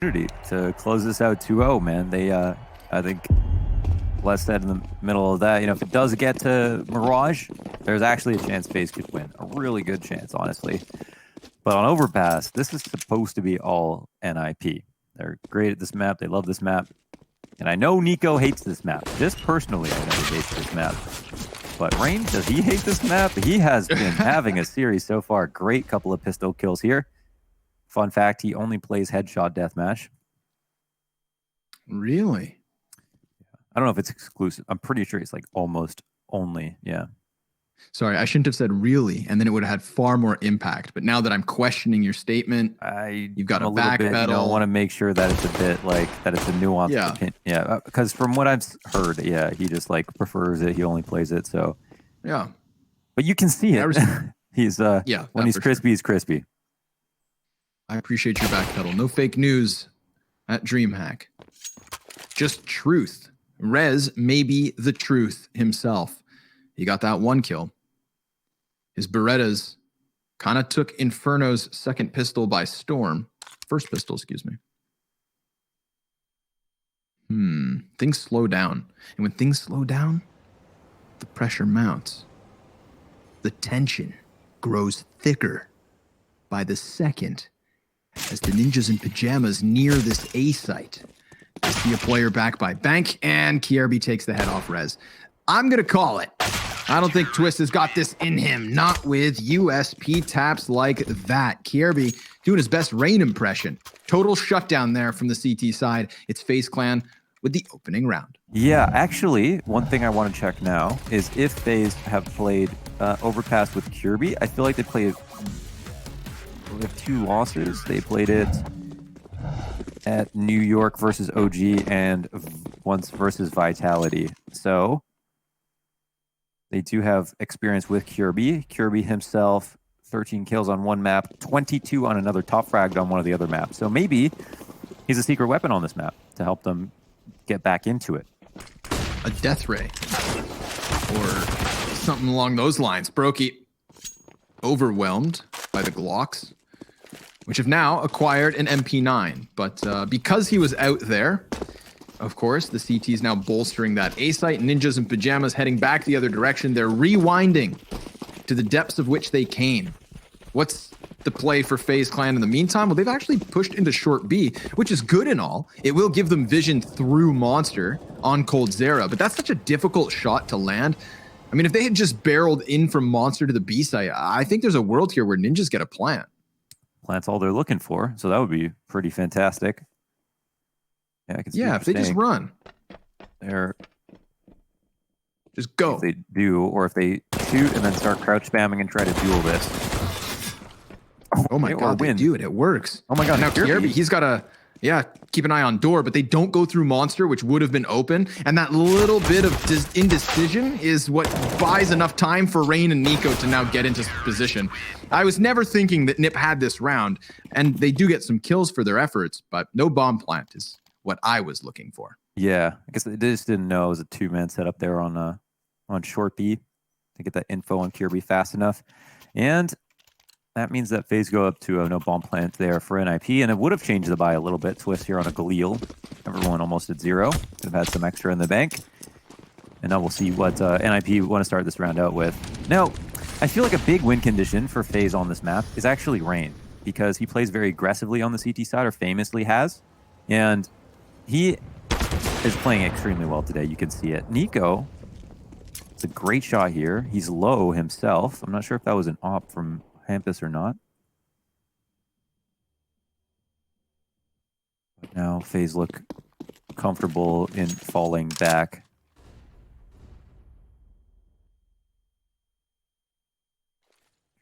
To close this out 2-0, man. They, I think, less said in the middle of that. You know, if it does get to Mirage, there's actually a chance FaZe could win. A really good chance, honestly. But on Overpass, this is supposed to be all NIP. They're great at this map. They love this map. And I know Niko hates this map. Just personally, I know he hates this map. But Rain, does he hate this map? He has been having a series so far. Great couple of pistol kills here. Fun fact, he only plays headshot deathmatch. Really? I don't know if it's exclusive. I'm pretty sure it's like almost only, yeah. Sorry, I shouldn't have said really, and then it would have had far more impact. But now that I'm questioning your statement, you've got a backpedal. I want to make sure that it's a bit like, that it's a nuanced opinion. Yeah, because from what I've heard, yeah, he just like prefers it. He only plays it, so. Yeah. But you can see it. He's, when he's crispy, he's crispy. I appreciate your backpedal. No fake news at DreamHack. Just truth. Rez may be the truth himself. He got that one kill. His Berettas kind of took Inferno's second pistol by storm. First pistol, excuse me. Things slow down. And when things slow down, the pressure mounts. The tension grows thicker by the second as the ninjas in pajamas near this A site. I see a player back by bank, and KRB takes the head off Rez. I'm going to call it. I don't think Twist has got this in him. Not with USP taps like that. KRB doing his best Rain impression. Total shutdown there from the CT side. It's Faze Clan with the opening round. Yeah, actually, one thing I want to check now is if FaZe have played Overpass with KRB. I feel like they played with 2 losses. They played it at New York versus OG and once versus Vitality. So they do have experience with KRB. KRB himself, 13 kills on one map, 22 on another, top fragged on one of the other maps. So maybe he's a secret weapon on this map to help them get back into it. A death ray or something along those lines. Brokey overwhelmed by the Glocks, which have now acquired an MP9. But because he was out there, of course, the CT is now bolstering that A site. Ninjas in pajamas heading back the other direction. They're rewinding to the depths of which they came. What's the play for Faze Clan in the meantime? Well, they've actually pushed into short B, which is good and all. It will give them vision through Monster on coldzera, but that's such a difficult shot to land. I mean, if they had just barreled in from Monster to the B site, I think there's a world here where ninjas get a plant. Plant's all they're looking for, so that would be pretty fantastic. Yeah, I can see if they just run. They're just go. If they do, or if they shoot and then start crouch spamming and try to duel this. Oh my god, they do it. It works. Oh my god, now KRB, he's got to, keep an eye on door, but they don't go through Monster, which would have been open. And that little bit of indecision is what buys enough time for Rain and Niko to now get into position. I was never thinking that Nip had this round, and they do get some kills for their efforts, but no bomb plant is what I was looking for. Yeah, I guess they just didn't know it was a 2-man setup there on short B to get that info on KRB fast have and that means that FaZe go up to no bomb plant there for NIP, and it would have changed the buy a little bit. Twist here on a Galil. Everyone almost at 0. Could have had some extra in the bank. And now we'll see what NIP want to start this round out with. Now, I feel like a big win condition for FaZe on this map is actually Rain, because he plays very aggressively on the CT side, or famously has. And he is playing extremely well today. You can see it. Niko, it's a great shot here. He's low himself. I'm not sure if that was an op from Hampus or not. But now FaZe look comfortable in falling back.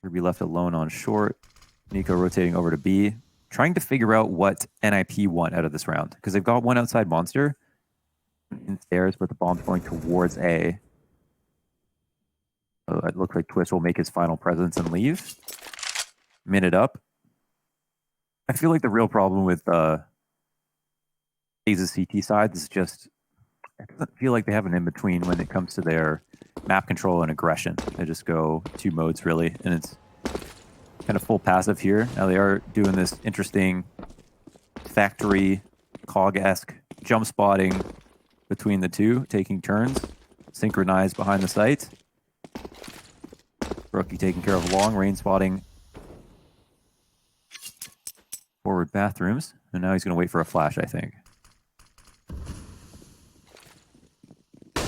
KRB left alone on short. Niko rotating over to B, trying to figure out what NIP want out of this round, because they've got one outside Monster in stairs, but the bomb's going towards A. So it looks like Twist will make his final presence and leave. Minute up. I feel like the real problem with FaZe's CT side is just, it doesn't feel like they have an in-between when it comes to their map control and aggression. They just go 2 modes, really, and it's kind of full passive here. Now they are doing this interesting factory cog-esque jump spotting between the two, taking turns, synchronized behind the sight. Brokey taking care of long range spotting forward bathrooms, and now he's going to wait for a flash, I think. In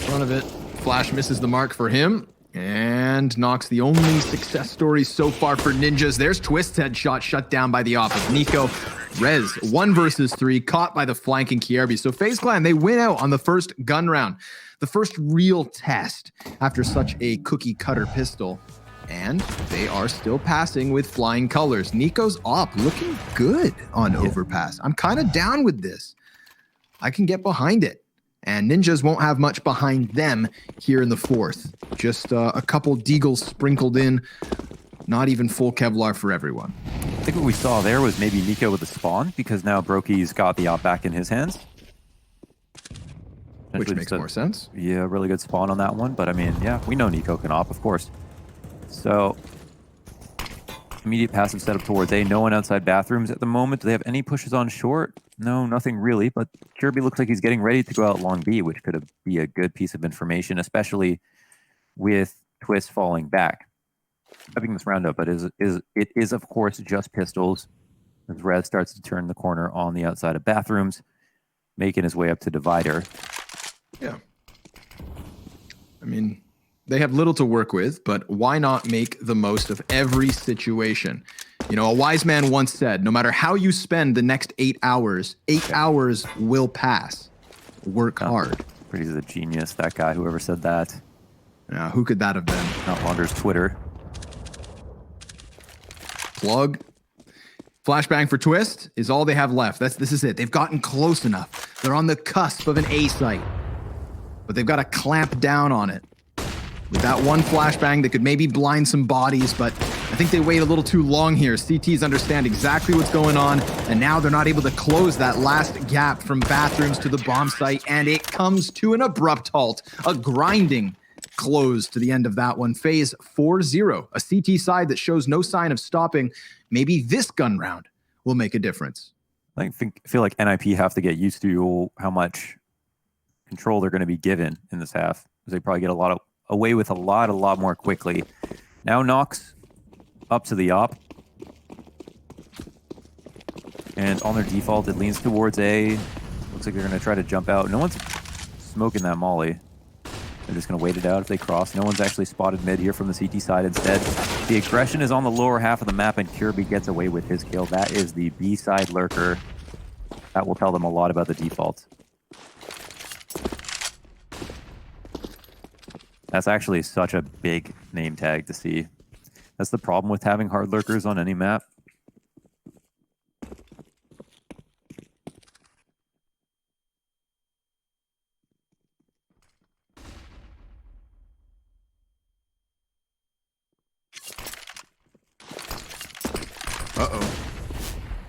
front of it, flash misses the mark for him, and knocks the only success story so far for Ninjas. There's Twist's headshot shut down by the off of niko. Rez, 1 versus 3, caught by the flanking Kierby. So Faze Clan, they win out on the first gun round. The first real test after such a cookie cutter pistol. And they are still passing with flying colors. niko's op looking good on Overpass. I'm kind of down with this. I can get behind it. And Ninjas won't have much behind them here in the fourth. Just a couple deagles sprinkled in. Not even full Kevlar for everyone. I think what we saw there was maybe niko with a spawn, because now Brokey's got the op back in his hands. Which makes more sense. Yeah, really good spawn on that one. But I mean, yeah, we know niko can op, of course. So, immediate passive setup towards A. No one outside bathrooms at the moment. Do they have any pushes on short? No, nothing really. But Kirby looks like he's getting ready to go out long B, which could be a good piece of information, especially with Twist falling back. Wrapping this round up, but it is of course just pistols. As Rez starts to turn the corner on the outside of bathrooms, making his way up to divider. Yeah. I mean, they have little to work with, but why not make the most of every situation? You know, a wise man once said, no matter how you spend the next 8 hours, 8 hours will pass. Work hard. He's a genius, that guy, whoever said that. Yeah, who could that have been? Not Launder's Twitter. Plug. Flashbang for Twist is all they have left. This is it. They've gotten close enough. They're on the cusp of an A site. But they've got to clamp down on it. With that one flashbang that could maybe blind some bodies, but I think they wait a little too long here. CTs understand exactly what's going on, and now they're not able to close that last gap from bathrooms to the bomb site, and it comes to an abrupt halt. A grinding close to the end of that one. Faze 4-0, a CT side that shows no sign of stopping. Maybe this gun round will make a difference. I feel like NIP have to get used to how much control they're going to be given in this half, because they probably get away with a lot more quickly. Now Nox up to the op. And on their default, it leans towards A. Looks like they're going to try to jump out. No one's smoking that molly. They're just going to wait it out if they cross. No one's actually spotted mid here from the CT side instead. The aggression is on the lower half of the map, and Kirby gets away with his kill. That is the B side lurker. That will tell them a lot about the default. That's actually such a big name tag to see. That's the problem with having hard lurkers on any map. Uh-oh.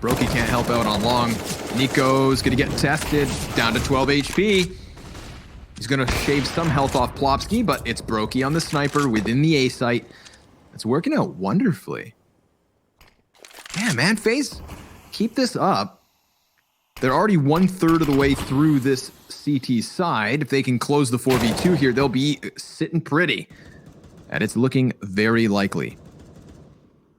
Brokey can't help out on long. niko's gonna get tested, down to 12 HP. He's gonna shave some health off Plopsky, but it's Brokey on the sniper within the A site. It's working out wonderfully. Yeah, man, Faze, keep this up. They're already 1/3 of the way through this CT side. If they can close the 4v2 here, they'll be sitting pretty. And it's looking very likely.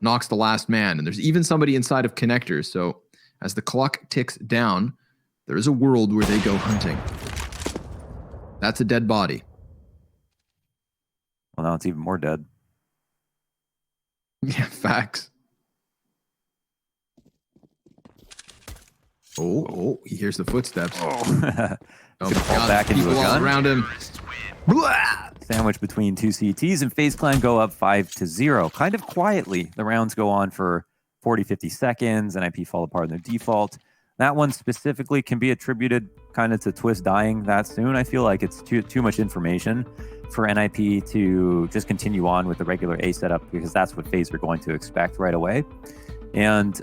Knocks the last man, and there's even somebody inside of connectors, so as the clock ticks down, there is a world where they go hunting. That's a dead body. Well, now it's even more dead. Yeah, facts. Oh, he hears the footsteps. Oh, Oh, fall back into a people all gun. around him. Blah! Sandwich between two CTs, and Faze Clan go up 5-0. Kind of quietly. The rounds go on for 40-50 seconds. NIP fall apart in their default. That one specifically can be attributed kind of to Twist dying that soon. I feel like it's too much information for NIP to just continue on with the regular A setup, because that's what Faze are going to expect right away. And,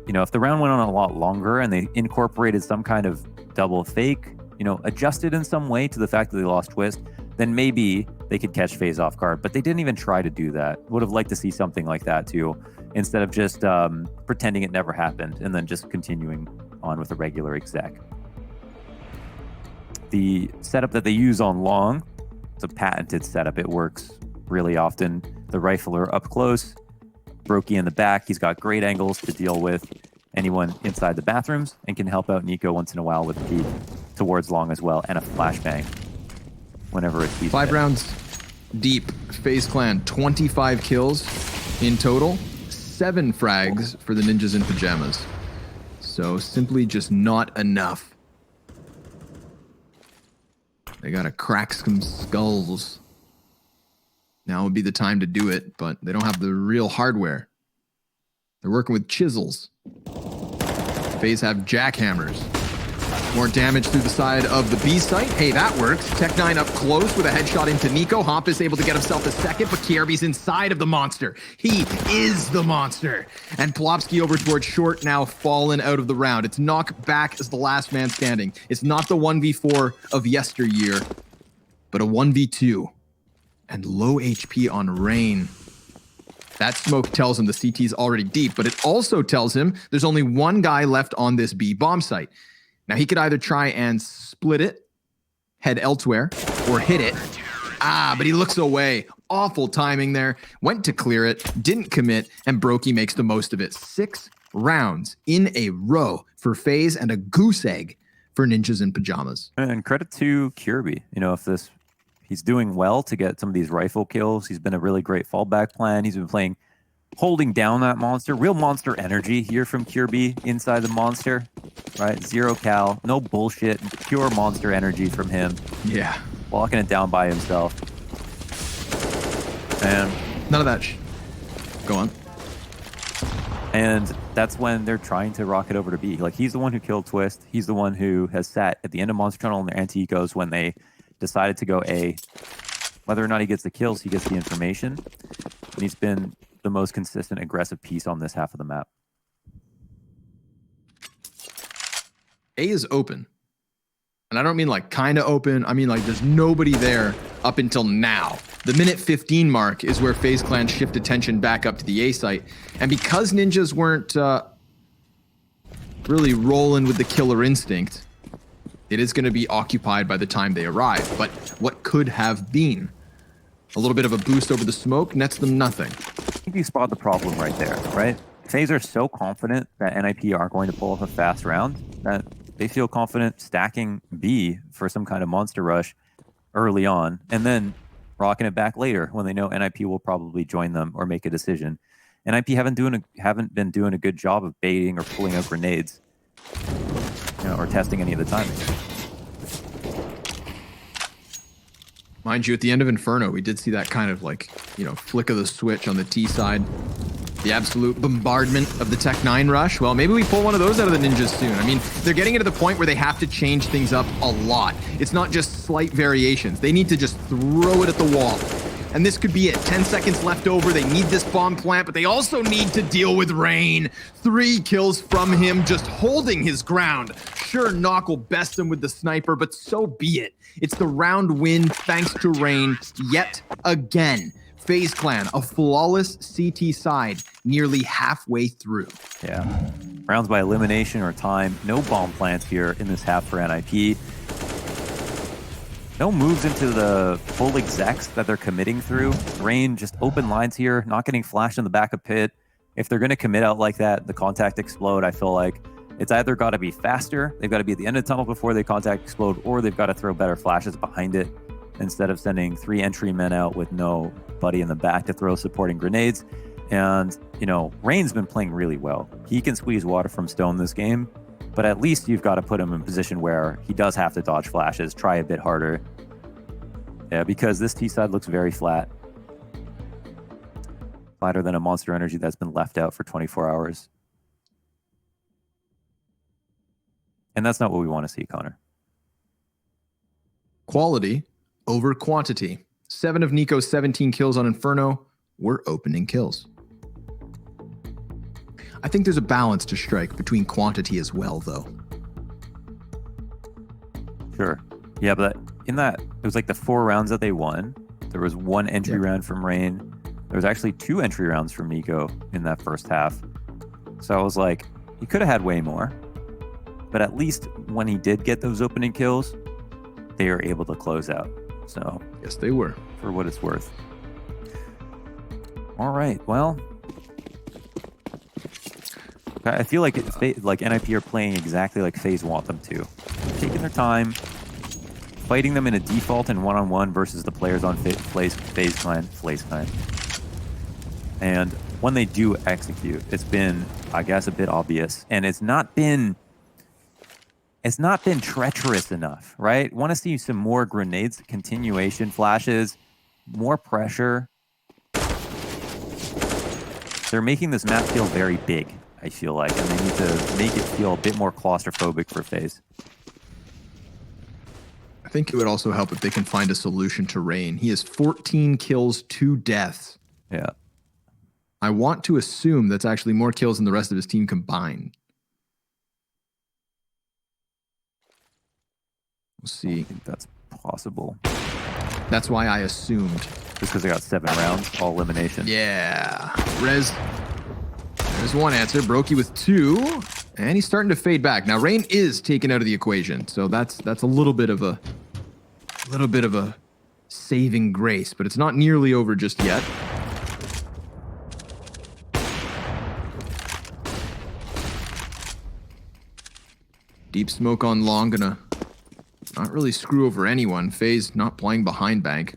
you know, if the round went on a lot longer and they incorporated some kind of double fake, you know, adjusted in some way to the fact that they lost Twist, then maybe they could catch Faze off guard, but they didn't even try to do that. Would have liked to see something like that too, instead of just pretending it never happened and then just continuing on with a regular exec. The setup that they use on long, it's a patented setup. It works really often. The rifler up close, Brokey in the back. He's got great angles to deal with anyone inside the bathrooms and can help out Niko once in a while with a peek towards long as well, and a flashbang whenever it's 5 rounds deep. Faze Clan, 25 kills in total, 7 frags for the ninjas in pajamas. So simply just not enough. They gotta crack some skulls. Now would be the time to do it, but they don't have the real hardware. They're working with chisels. Faze have jackhammers. More damage through the side of the B site. Hey, that works. Tech9 up close with a headshot into Niko. Hop is able to get himself a second, but Kierby's inside of the monster. He is the monster. And Plopsky over towards short, now fallen out of the round. It's knock back as the last man standing. It's not the 1v4 of yesteryear, but a 1v2. And low HP on Rain. That smoke tells him the CT's already deep, but it also tells him there's only one guy left on this B bomb site. Now, he could either try and split it, head elsewhere, or hit it. But he looks away. Awful timing there. Went to clear it, didn't commit, and Brokey makes the most of it. 6 rounds in a row for Faze and a goose egg for ninjas in pajamas. And credit to Kirby. You know, if he's doing well to get some of these rifle kills. He's been a really great fallback plan. He's been holding down that monster. Real monster energy here from Kirby inside the monster, right? 0 cal, no bullshit, pure monster energy from him. Yeah. Walking it down by himself. And none of that. Go on. And that's when they're trying to rocket over to B. Like, he's the one who killed Twist. He's the one who has sat at the end of Monster Tunnel in their anti-ecos when they decided to go A. Whether or not he gets the kills, he gets the information. And he's been the most consistent, aggressive piece on this half of the map. A is open. And I don't mean like kind of open. I mean like there's nobody there up until now. The minute 15 mark is where Faze Clan shift attention back up to the A site. And because ninjas weren't really rolling with the killer instinct, it is going to be occupied by the time they arrive. But what could have been? A little bit of a boost over the smoke nets them nothing. I think you spot the problem right there, right? Faze are so confident that NIP are going to pull off a fast round that they feel confident stacking B for some kind of monster rush early on, and then rocking it back later when they know NIP will probably join them or make a decision. NIP haven't been doing a good job of baiting or pulling out grenades, or testing any of the timing. Mind you, at the end of Inferno, we did see that kind of flick of the switch on the T side. The absolute bombardment of the Tech9 rush. Well, maybe we pull one of those out of the ninjas soon. I mean, they're getting into the point where they have to change things up a lot. It's not just slight variations. They need to just throw it at the wall. And this could be it. 10 seconds left over. They need this bomb plant, but they also need to deal with Rain. 3 kills from him, just holding his ground. Sure, Nock will best him with the sniper, but so be it. It's the round win thanks to Rain yet again. Faze Clan, a flawless CT side, nearly halfway through. Yeah. Rounds by elimination or time. No bomb plants here in this half for NIP. No moves into the full execs that they're committing through. Rain just open lines here, not getting flashed in the back of pit. If they're going to commit out like that, the contact explode, I feel like it's either got to be faster, they've got to be at the end of the tunnel before they contact explode, or they've got to throw better flashes behind it instead of sending 3 entry men out with nobody in the back to throw supporting grenades. And, Rain's been playing really well. He can squeeze water from stone this game, but at least you've got to put him in a position where he does have to dodge flashes, try a bit harder. Yeah, because this T side looks very flat. Flatter than a monster energy that's been left out for 24 hours. And that's not what we want to see, Connor. Quality over quantity. 7 of Niko's 17 kills on Inferno were opening kills. I think there's a balance to strike between quantity as well, though. Sure. Yeah, but in that, it was like the 4 rounds that they won. There was one entry round from Rain. There was actually 2 entry rounds from niko in that first half. So I was like, he could have had way more. But at least when he did get those opening kills, they were able to close out. So yes, they were. For what it's worth. All right, well, I feel like NIP are playing exactly like FaZe want them to. Taking their time, fighting them in a default and one-on-one versus the players on FaZe Clan. And when they do execute, it's been, I guess, a bit obvious. And it's not been treacherous enough, right? Want to see some more grenades, continuation flashes, more pressure. They're making this map feel very big, I feel like, and they need to make it feel a bit more claustrophobic for FaZe. I think it would also help if they can find a solution to Rain. He has 14 kills, 2 deaths. Yeah. I want to assume that's actually more kills than the rest of his team combined. We'll see. I think that's possible. That's why I assumed. Just because they got 7 rounds, all elimination. Yeah. Rez. There's one answer. Brokey with 2. And he's starting to fade back. Now Rain is taken out of the equation. So that's a little bit of a saving grace, but it's not nearly over just yet. Deep smoke on long, gonna not really screw over anyone. FaZe not playing behind bank.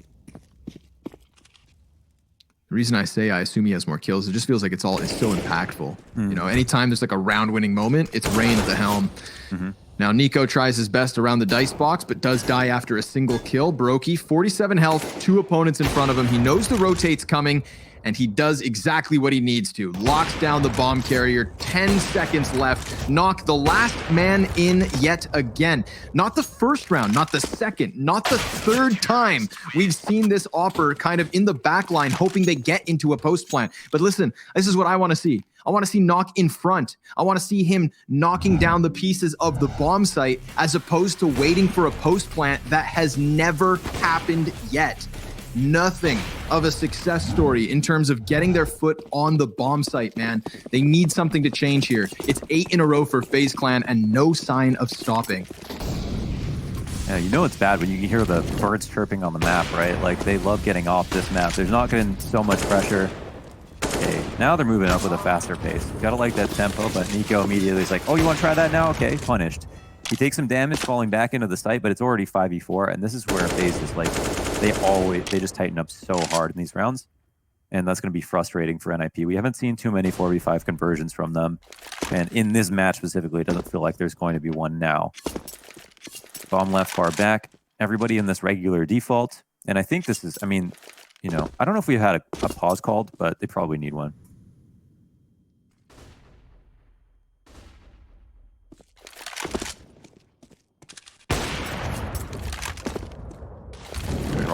The reason I say I assume he has more kills, it just feels like it's so impactful. You know, anytime there's like a round-winning moment, it's Rain at the helm. Now niko tries his best around the dice box, but does die after a single kill. Brokey, 47 health, 2 opponents in front of him. He knows the rotate's coming, and he does exactly what he needs to. Locks down the bomb carrier, 10 seconds left. Knock the last man in yet again. Not the first round, not the second, not the third time we've seen this Opper kind of in the back line, hoping they get into a post plant. But listen, this is what I want to see. I want to see Knock in front. I want to see him knocking down the pieces of the bomb site as opposed to waiting for a post plant that has never happened yet. Nothing of a success story in terms of getting their foot on the bomb site, man. They need something to change here. It's 8 in a row for FaZe Clan and no sign of stopping. Yeah, you know it's bad when you can hear the birds chirping on the map, right? Like, they love getting off this map. There's not getting so much pressure. Okay, now they're moving up with a faster pace. You gotta like that tempo, but niko immediately is like, oh, you want to try that now? Okay, punished. He takes some damage falling back into the site, but it's already 5v4, and this is where FaZe is like, they just tighten up so hard in these rounds, and that's going to be frustrating for NIP. We haven't seen too many 4v5 conversions from them, and in this match specifically, it doesn't feel like there's going to be one now. Bomb left, far back, everybody in this regular default, and I think this is, I mean, you know, I don't know if we had a pause called, but they probably need one.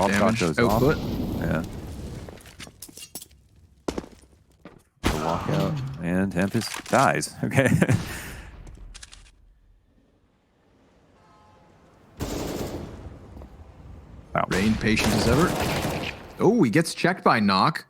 Damage output. Yeah. The walkout, and Tempest dies. Okay. Wow. Rain patient as ever. Oh, he gets checked by Knock,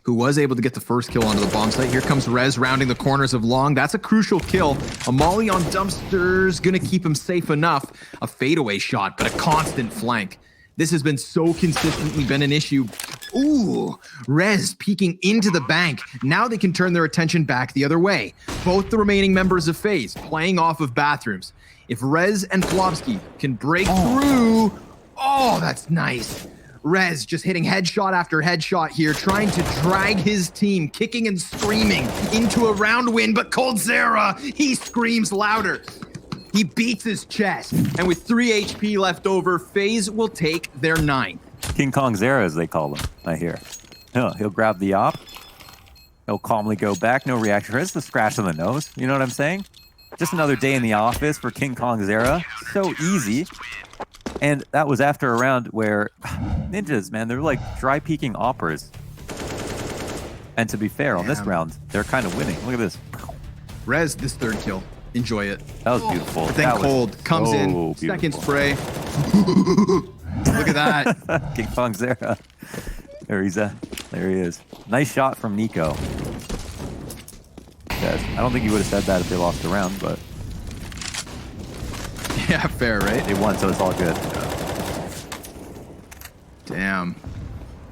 who was able to get the first kill onto the bomb site. Here comes Rez rounding the corners of long. That's a crucial kill. A molly on Dumpster's gonna keep him safe enough. A fadeaway shot, but a constant flank. This has been so consistently been an issue. Ooh, Rez peeking into the bank. Now they can turn their attention back the other way. Both the remaining members of FaZe playing off of bathrooms. If Rez and Flobsky can break through, oh, that's nice. Rez just hitting headshot after headshot here, trying to drag his team, kicking and screaming into a round win, but coldzera, he screams louder. He beats his chest, and with 3 HP left over, FaZe will take their 9. King Kong Zera, as they call him, I hear. He'll grab the op. He'll calmly go back, no reaction. It's the scratch on the nose, you know what I'm saying? Just another day in the office for King Kong Zera. So easy. And that was after a round where ninjas, man, they're like dry peeking oppers. And to be fair, on this round, they're kind of winning. Look at this. Rez, this third kill. Enjoy it. That was beautiful. But then that Cold comes in, beautiful. second spray. Look at that. King Kong Zera. There he's at. There he is. Nice shot from Niko. Yes. I don't think he would have said that if they lost the round, but Yeah, fair, right? they won, so it's all good. Damn.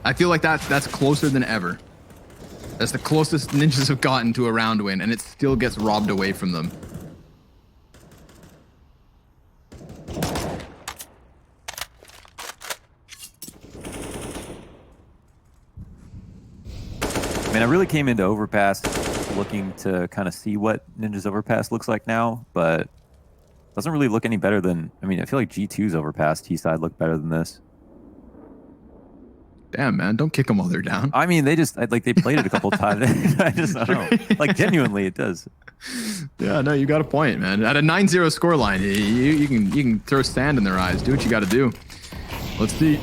I feel like that's closer than ever. That's the closest ninjas have gotten to a round win, and it still gets robbed away from them. I mean, I really came into Overpass looking to kind of see what Ninja's Overpass looks like now, but doesn't really look any better than, I mean, I feel like G2's Overpass T-side looked better than this. Damn, man, don't kick them while they're down. I mean, they just, like, they played it a couple times. I don't know. Like, genuinely, it does. Yeah, no, you got a point, man. At a 9-0 scoreline, you can throw sand in their eyes. Do what you got to do. Let's see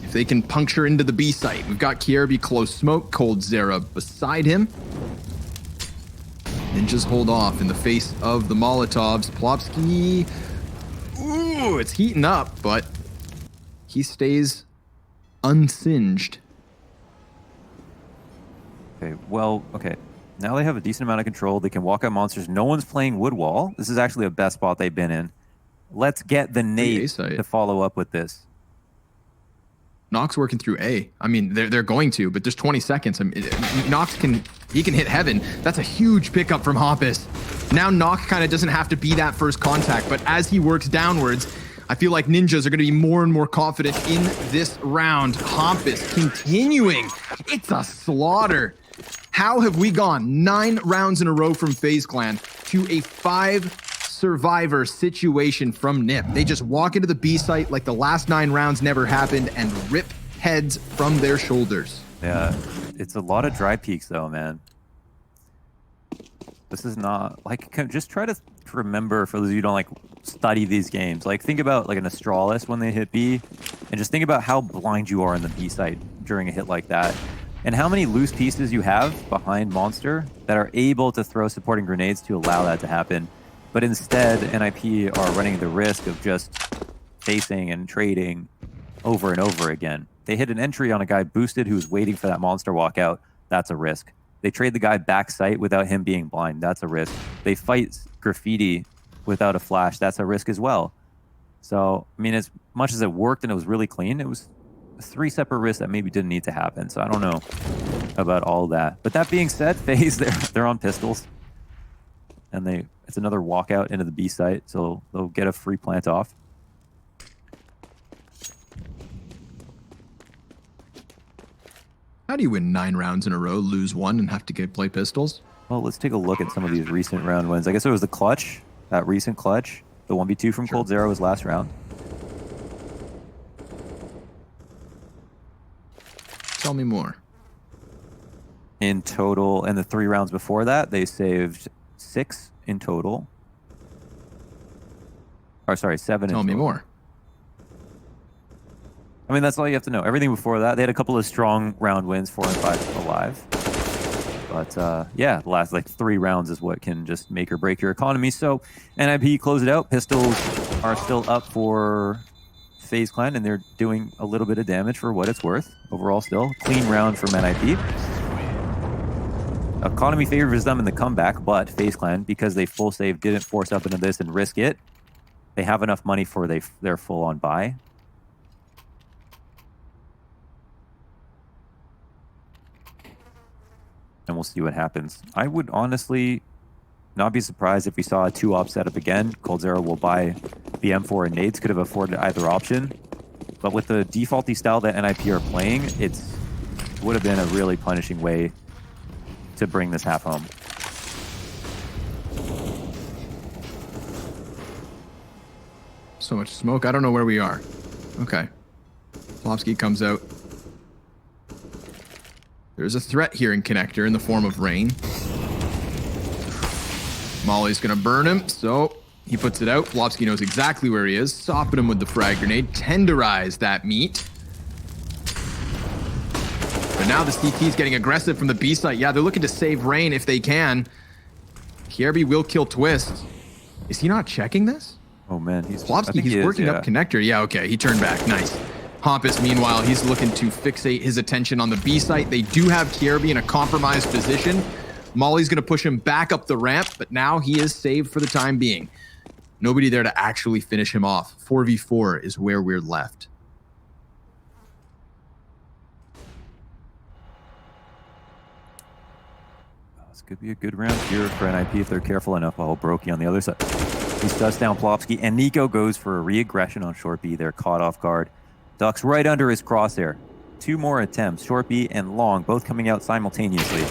if they can puncture into the B site. We've got Kierby close smoke, coldzera beside him. Ninjas hold off in the face of the Molotovs. Plopsky, ooh, it's heating up, but he stays unsinged. Okay, well, okay. Now they have a decent amount of control. They can walk out monsters. No one's playing wood wall. This is actually the best spot they've been in. Let's get the nade to follow up with this. Nox working through A. I mean, they're going to, but there's 20 seconds. I mean, Nox can hit heaven. That's a huge pickup from Hoppus. Now Nox kind of doesn't have to be that first contact, but as he works downwards, I feel like ninjas are going to be more and more confident in this round. Hoppus continuing. It's a slaughter. How have we gone 9 rounds in a row from Faze Clan to a 5-survivor situation from Nip? They just walk into the B site like the last 9 rounds never happened and rip heads from their shoulders. Yeah, it's a lot of dry peaks though, man. This is not, like, just try to remember, for those of you who don't, like, study these games. Like, think about, like, an Astralis when they hit B, and just think about how blind you are in the B site during a hit like that. And how many loose pieces you have behind Monster that are able to throw supporting grenades to allow that to happen. But instead, NIP are running the risk of just facing and trading over and over again. They hit an entry on a guy boosted who's waiting for that Monster walkout. That's a risk. They trade the guy back sight without him being blind. That's a risk. They fight Graffiti without a flash. That's a risk as well. So, I mean, as much as it worked and it was really clean, it was 3 separate risks that maybe didn't need to happen. So I don't know about all that. But that being said, FaZe, they're on pistols. And it's another walkout into the B site. So they'll get a free plant off. How do you win 9 rounds in a row, lose 1, and have to play pistols? Well, let's take a look at some of these recent round wins. I guess it was the clutch, that recent clutch. The 1v2 from coldzera was last round. Tell me more. In total, and the 3 rounds before that, they saved 6 in total. Or sorry, 7 in total. Tell me more. I mean, that's all you have to know. Everything before that, they had a couple of strong round wins, 4 and 5 alive. But yeah, the last like 3 rounds is what can just make or break your economy. So NIP close it out. Pistols are still up for Faze Clan, and they're doing a little bit of damage for what it's worth. Overall, still clean round from NIP. Economy favors them in the comeback, but Faze Clan, because they full save, didn't force up into this and risk it, they have enough money for their full-on buy. And we'll see what happens. I would honestly not be surprised if we saw a 2-op setup again. coldzera will buy the M4 and nades, could have afforded either option. But with the defaulty style that NIP are playing, it would have been a really punishing way to bring this half home. So much smoke, I don't know where we are. Okay. Plopsky comes out. There's a threat here in connector in the form of rain. Molly's gonna burn him, so he puts it out. Plopsky knows exactly where he is. Sopping him with the frag grenade. Tenderize that meat. But now the CT's getting aggressive from the B site. Yeah, they're looking to save rain if they can. Kierby will kill Twist. Is he not checking this? Oh man, Plopsky, he's working up connector. Yeah, okay, he turned back. Nice. Hampus, meanwhile, he's looking to fixate his attention on the B site. They do have Kierby in a compromised position. Molly's going to push him back up the ramp, but now he is saved for the time being. Nobody there to actually finish him off. 4v4 is where we're left. This could be a good round here for NIP if they're careful enough. While Brokey on the other side. He shuts down Plopsky, and niko goes for a re-aggression on short B. They're caught off guard. Ducks right under his crosshair. 2 more attempts, short B and long, both coming out simultaneously.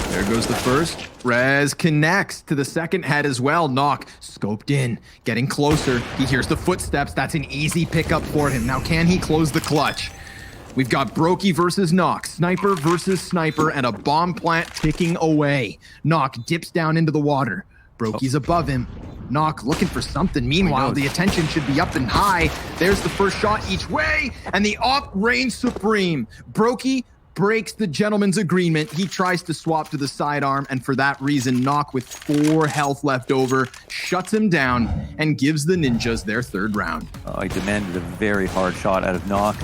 There goes the first. Rez connects to the second head as well. Knock scoped in, getting closer. He hears the footsteps. That's an easy pickup for him. Now, can he close the clutch? We've got Brokey versus Knock, sniper versus sniper, and a bomb plant ticking away. Knock dips down into the water. Brokey's above him. Knock looking for something. Meanwhile, the attention should be up and high. There's the first shot each way, and the op reigns supreme. Brokey breaks the gentleman's agreement. He tries to swap to the sidearm, and for that reason, Knock, with 4 health left over, shuts him down and gives the ninjas their 3rd round. He demanded a very hard shot out of Knock.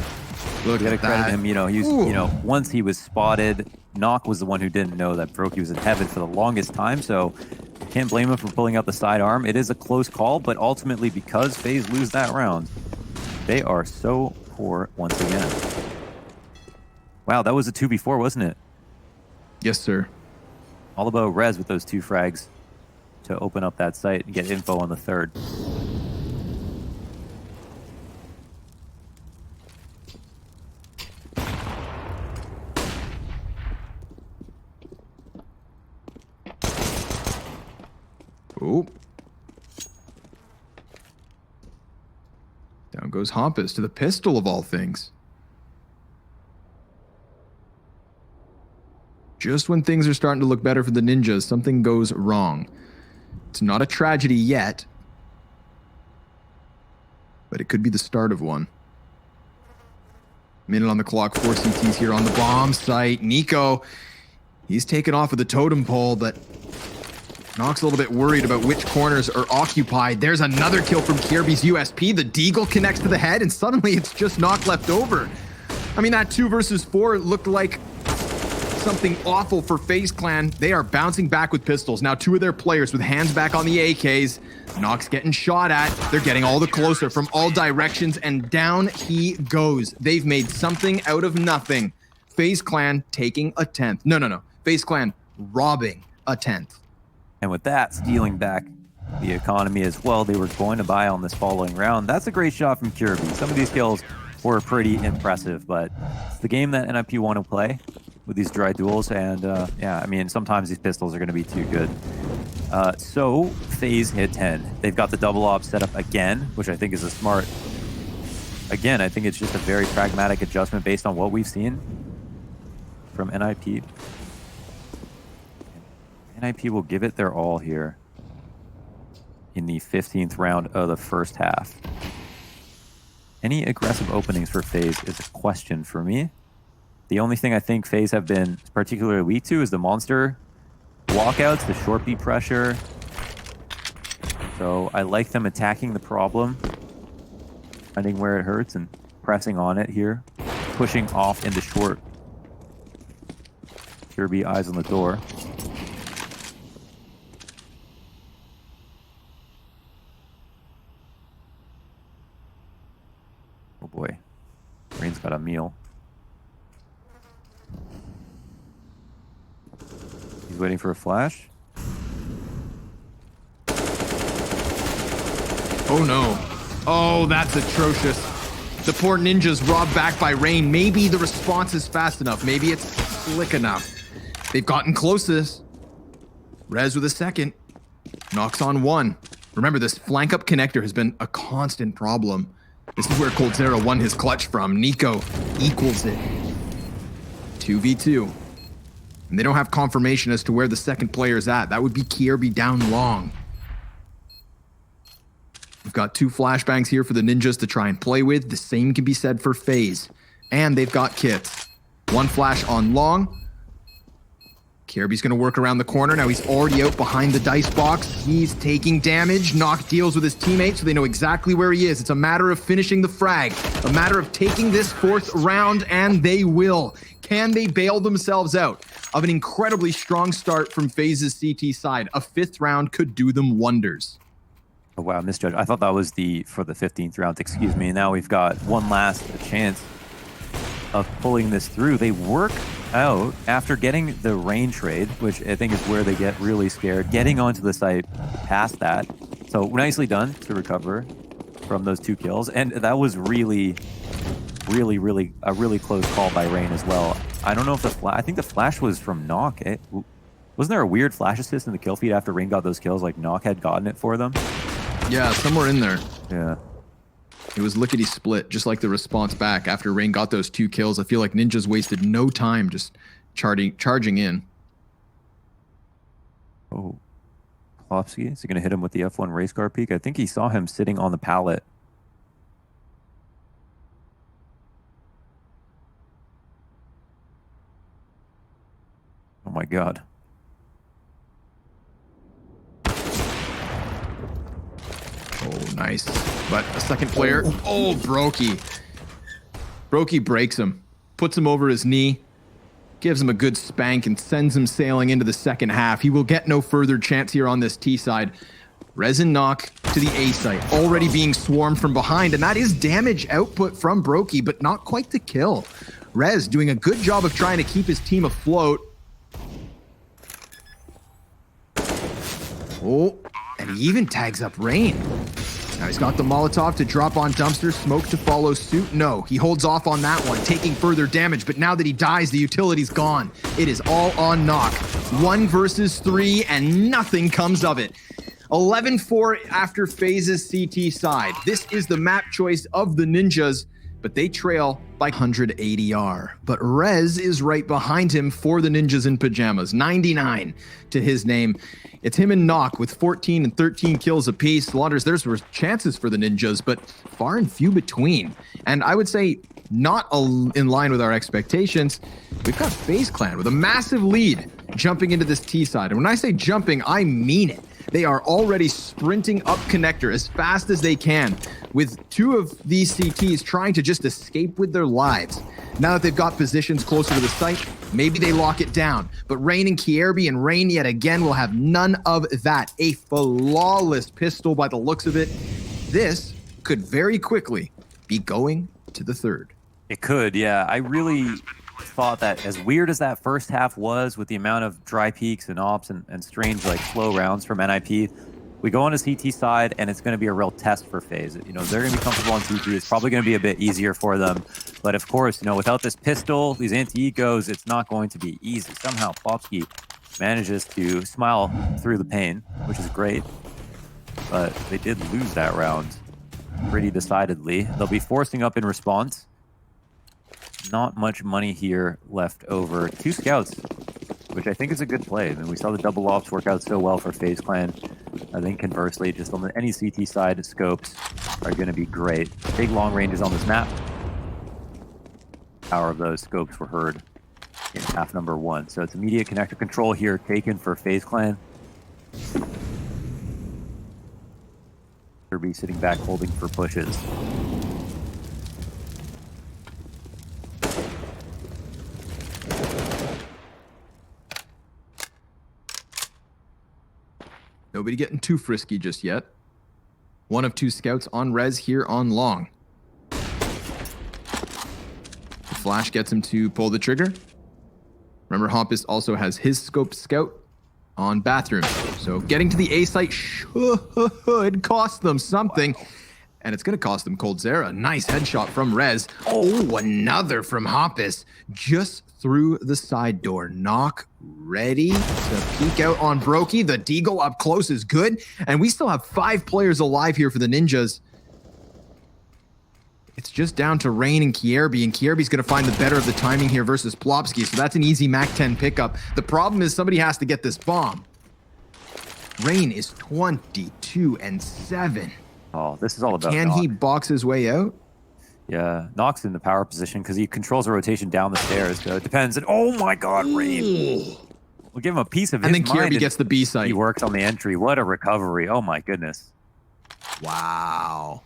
Look at that. Credit him, once he was spotted, Knock was the one who didn't know that Brokey was in heaven for the longest time, so can't blame him for pulling out the sidearm. It is a close call, but ultimately, because FaZe lose that round, they are so poor once again. Wow, that was a 2v4, wasn't it? Yes, sir. All about Rez with those 2 frags to open up that site and get info on the 3rd. Oh. Down goes Hampus to the pistol of all things. Just when things are starting to look better for the ninjas, something goes wrong. It's not a tragedy yet, but it could be the start of one. Minute on the clock, 4 CTs here on the bomb site. niko, he's taken off of the totem pole, but Knock's a little bit worried about which corners are occupied. There's another kill from Kierby's USP. The Deagle connects to the head, and suddenly it's just Knock left over. I mean, that 2 versus 4 looked like something awful for Faze Clan. They are bouncing back with pistols. Now 2 of their players with hands back on the AKs. Knock's getting shot at. They're getting all the closer from all directions, and down he goes. They've made something out of nothing. Faze Clan taking a 10th. No. Faze Clan robbing a 10th. And with that, stealing back the economy as well, they were going to buy on this following round. That's a great shot from Kierby. Some of these kills were pretty impressive, but it's the game that NIP want to play with these dry duels, and yeah, I mean, sometimes these pistols are going to be too good. So FaZe hit 10. They've got the double op set up again, which I think is a smart... Again, I think it's just a very pragmatic adjustment based on what we've seen from NIP. NIP will give it their all here in the 15th round of the first half. Any aggressive openings for FaZe is a question for me. The only thing I think FaZe have been particularly weak to is the monster walkouts, the short beat pressure. So I like them attacking the problem, finding where it hurts and pressing on it here, pushing off into short. Kierby eyes on the door. Oh boy, Rain's got a meal. He's waiting for a flash. Oh no. Oh, that's atrocious. The poor ninjas robbed back by Rain. Maybe the response is fast enough. Maybe it's slick enough. They've gotten closest. Rez with a second. Knocks on 1. Remember, this flank up connector has been a constant problem. This is where coldzera won his clutch from. niko equals it. 2v2. And they don't have confirmation as to where the second player is at. That would be Kierby down long. We've got 2 flashbangs here for the ninjas to try and play with. The same can be said for FaZe. And they've got kits. 1 flash on long. Kirby's going to work around the corner. Now he's already out behind the dice box. He's taking damage. Knock deals with his teammates so they know exactly where he is. It's a matter of finishing the frag, a matter of taking this 4th round, and they will. Can they bail themselves out of an incredibly strong start from FaZe's CT side? A 5th round could do them wonders. Oh, wow, misjudged. I thought that was for the 15th round, excuse me. Now we've got one last chance of pulling this through. They work out after getting the rain trade, which I think is where they get really scared, getting onto the site past that. So nicely done to recover from those 2 kills. And that was really a really close call by Rain as well. I don't know if I think the flash was from Knock. Wasn't there a weird flash assist in the kill feed after Rain got those kills? Like Knock had gotten it for them? Yeah, somewhere in there. Yeah. It was lickety split, just like the response back after Rain got those 2 kills. I feel like Ninjas wasted no time just charging in. Oh, Plopsky, is he going to hit him with the F1 race car peak? I think he saw him sitting on the pallet. Oh my god. Oh, nice. But a second player. Oh, Brokey. Brokey breaks him, puts him over his knee, gives him a good spank, and sends him sailing into the second half. He will get no further chance here on this T side. Resin knock to the A site, already being swarmed from behind, and that is damage output from Brokey, but not quite the kill. Rez doing a good job of trying to keep his team afloat. Oh, and he even tags up Rain. Now he's got the Molotov to drop on Dumpster, smoke to follow suit. No, he holds off on that one, taking further damage, but now that he dies, the utility's gone. It is all on Knock. 1 versus 3, and nothing comes of it. 11-4 after FaZe's CT side. This is the map choice of the Ninjas, but they trail by 180R. But Rez is right behind him for the Ninjas in pajamas. 99 to his name. It's him and Knock with 14 and 13 kills apiece. Launders, there's chances for the Ninjas, but far and few between. And I would say not in line with our expectations. We've got Faze Clan with a massive lead jumping into this T side. And when I say jumping, I mean it. They are already sprinting up connector as fast as they can, with 2 of these CTs trying to just escape with their lives. Now that they've got positions closer to the site, maybe they lock it down. But Rain and Kierby, and Rain yet again will have none of that. A flawless pistol by the looks of it. This could very quickly be going to the 3rd. It could, yeah. I really thought that as weird as that first half was with the amount of dry peaks and ops and strange like slow rounds from NIP, we go on a CT side and it's going to be a real test for FaZe. You know, they're going to be comfortable on CT. It's probably going to be a bit easier for them. But of course, you know, without this pistol, these anti-ecos, it's not going to be easy. Somehow Plopsky manages to smile through the pain, which is great. But they did lose that round pretty decidedly. They'll be forcing up in response. Not much money here left over. 2 scouts, which I think is a good play. I mean, we saw the double ops work out so well for Faze Clan. I think conversely, just on any CT side, scopes are going to be great. Big long ranges on this map. Power of those scopes were heard in half number 1. So it's immediate connector control here taken for Faze Clan. Kirby sitting back holding for pushes. Nobody getting too frisky just yet. 1 of 2 scouts on Rez here on long. The flash gets him to pull the trigger. Remember, Hompus also has his scope scout on bathroom. So getting to the A site should cost them something. And it's going to cost them coldzera. Nice headshot from Rez. Oh, another from Hompus. Just through the side door. Knock ready to peek out on Brokey. The deagle up close is good. And we still have 5 players alive here for the Ninjas. It's just down to Rain and Kierby, and Kierby's going to find the better of the timing here versus Plopsky. So that's an easy MAC-10 pickup. The problem is somebody has to get this bomb. Rain is 22 and 7. Oh, this is all about Can Knock. he box his way out? Yeah, Knock's in the power position because he controls the rotation down the stairs. So it depends. And oh my God, Rain! We'll give him a piece of his And then mind. Kirby gets the B site. He works on the entry. What a recovery. Oh, my goodness. Wow.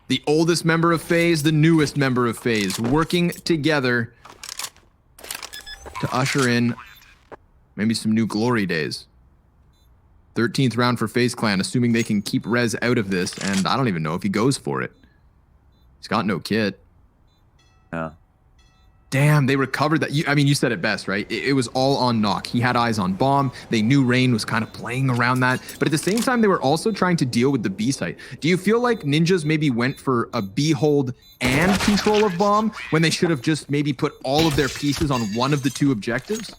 The oldest member of FaZe, the newest member of FaZe, working together to usher in maybe some new glory days. 13th round for Faze Clan, assuming they can keep Rez out of this, and I don't even know if he goes for it. He's got no kit. Yeah. Damn, they recovered that. I mean, you said it best, right? It was all on Knock. He had eyes on Bomb. They knew Rain was kind of playing around that. But at the same time, they were also trying to deal with the B site. Do you feel like Ninjas maybe went for a B hold and control of Bomb when they should have just maybe put all of their pieces on one of the two objectives?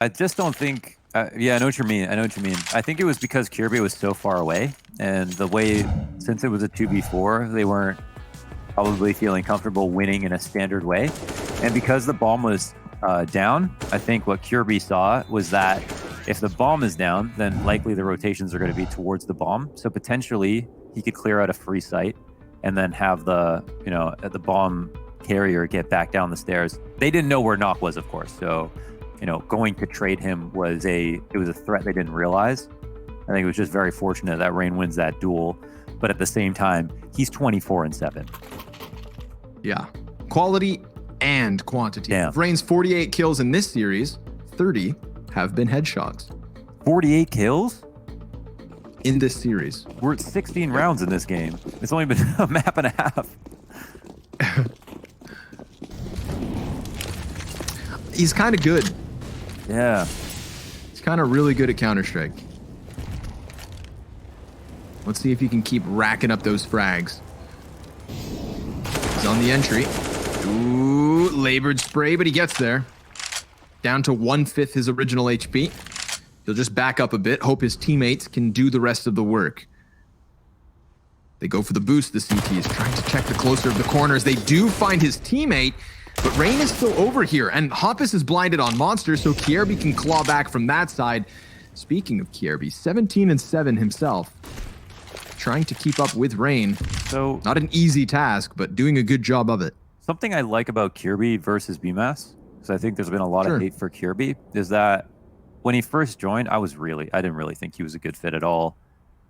I just don't think... yeah, I know what you mean. I think it was because Kirby was so far away. And the way... Since it was a 2v4, they weren't probably feeling comfortable winning in a standard way. And because the bomb was down, I think what Kirby saw was that if the bomb is down, then likely the rotations are going to be towards the bomb. So potentially he could clear out a free site and then have the, you know, the bomb carrier get back down the stairs. They didn't know where Knock was, of course. So, you know, going to trade him was a threat they didn't realize. I think it was just very fortunate that Rain wins that duel. But at the same time, he's 24-7. Yeah. Quality and quantity. Yeah. Of Rain's 48 kills in this series, 30 have been headshots. 48 kills? In this series. We're at 16 rounds in this game. It's only been a map and a half. He's kind of good. Yeah. He's kind of really good at Counter-Strike. Let's see if he can keep racking up those frags. He's on the entry. Ooh, labored spray, but he gets there. Down to 1/5 his original HP. He'll just back up a bit, hope his teammates can do the rest of the work. They go for the boost, the CTs, trying to check the closer of the corners. They do find his teammate, but Rain is still over here, and Hoppus is blinded on Monster, so Kierby can claw back from that side. Speaking of Kierby, 17-7 himself. Trying to keep up with Rain. So not an easy task, but doing a good job of it. Something I like about Kirby versus BMAS, because I think there's been a lot of hate for Kirby, is that when he first joined, I didn't really think he was a good fit at all.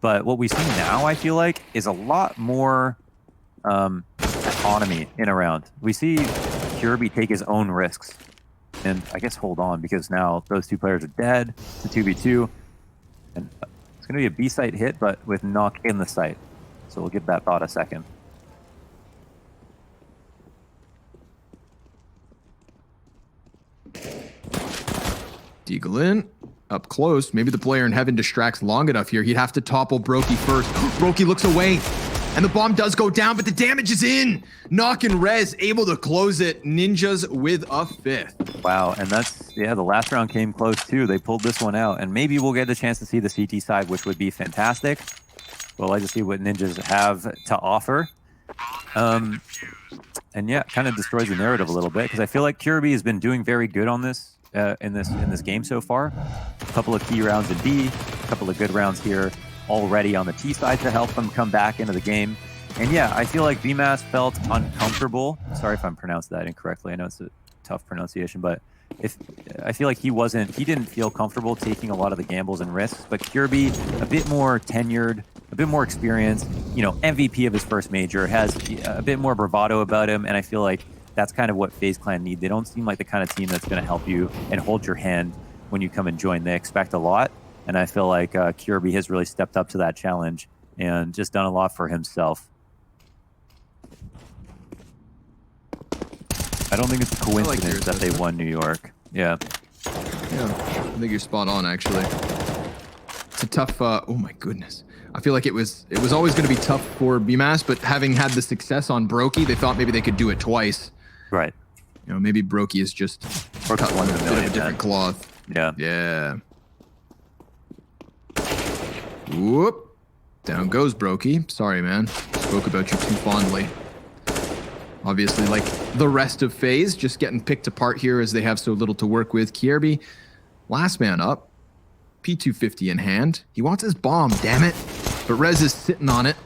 But what we see now, I feel like, is a lot more autonomy in a round. We see Kirby take his own risks and I guess hold on, because now those two players are dead. It's a 2v2. And it's going to be a B site hit, but with Knock in the site. So we'll give that thought a second. Deagle in, up close. Maybe the player in heaven distracts long enough here. He'd have to topple Brokey first. Brokey looks away, and the bomb does go down, but the damage is in. Knock and Rez able to close it. Ninjas with a 5th. Wow, and that's, yeah, the last round came close too. They pulled this one out, and maybe we'll get a chance to see the CT side, which would be fantastic. We'll like to see what Ninjas have to offer. And yeah, kind of destroys the narrative a little bit, because I feel like Kirby has been doing very good on this. In this game so far. A couple of key rounds in B, a couple of good rounds here already on the T side to help them come back into the game. And yeah, I feel like BMAS felt uncomfortable. Sorry if I'm pronounced that incorrectly. I know it's a tough pronunciation, but I feel like he didn't feel comfortable taking a lot of the gambles and risks. But Kirby, a bit more tenured, a bit more experienced, you know, MVP of his first major, has a bit more bravado about him, and I feel like that's kind of what Faze Clan need. They don't seem like the kind of team that's going to help you and hold your hand when you come and join. They expect a lot, and I feel like Kirby has really stepped up to that challenge and just done a lot for himself. I don't think it's a coincidence that they won New York. Yeah. Yeah, I think you're spot on, actually. It's a tough, oh my goodness. I feel like it was always going to be tough for BMAS, but having had the success on Brokey, they thought maybe they could do it twice. Right. You know, maybe Brokey is just cut one of a different cloth. Yeah. Yeah. Whoop. Down goes Brokey. Sorry, man. Spoke about you too fondly. Obviously, like the rest of FaZe, just getting picked apart here as they have so little to work with. Kierby, last man up. P250 in hand. He wants his bomb, damn it. But Rez is sitting on it.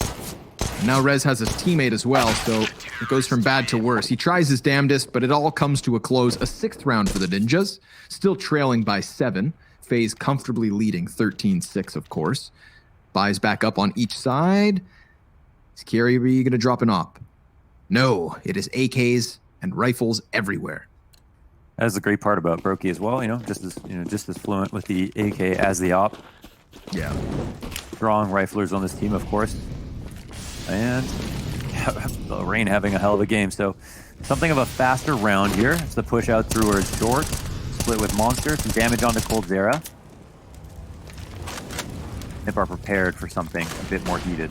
And now Rez has his teammate as well, so It goes from bad to worse. He tries his damnedest, but it all comes to a close. A 6th round for the Ninjas, still trailing by 7. Faze comfortably leading 13-6, of course. Buys back up on each side. Is Kyrie going to drop an op? No, it is AKs and rifles everywhere. That's the great part about Brokey as well. Just as fluent with the AK as the op. Yeah. Strong riflers on this team, of course. And Rain having a hell of a game. So something of a faster round here. It's the push out through her short. Split with Monster. Some damage onto coldzera. Nip are prepared for something a bit more heated.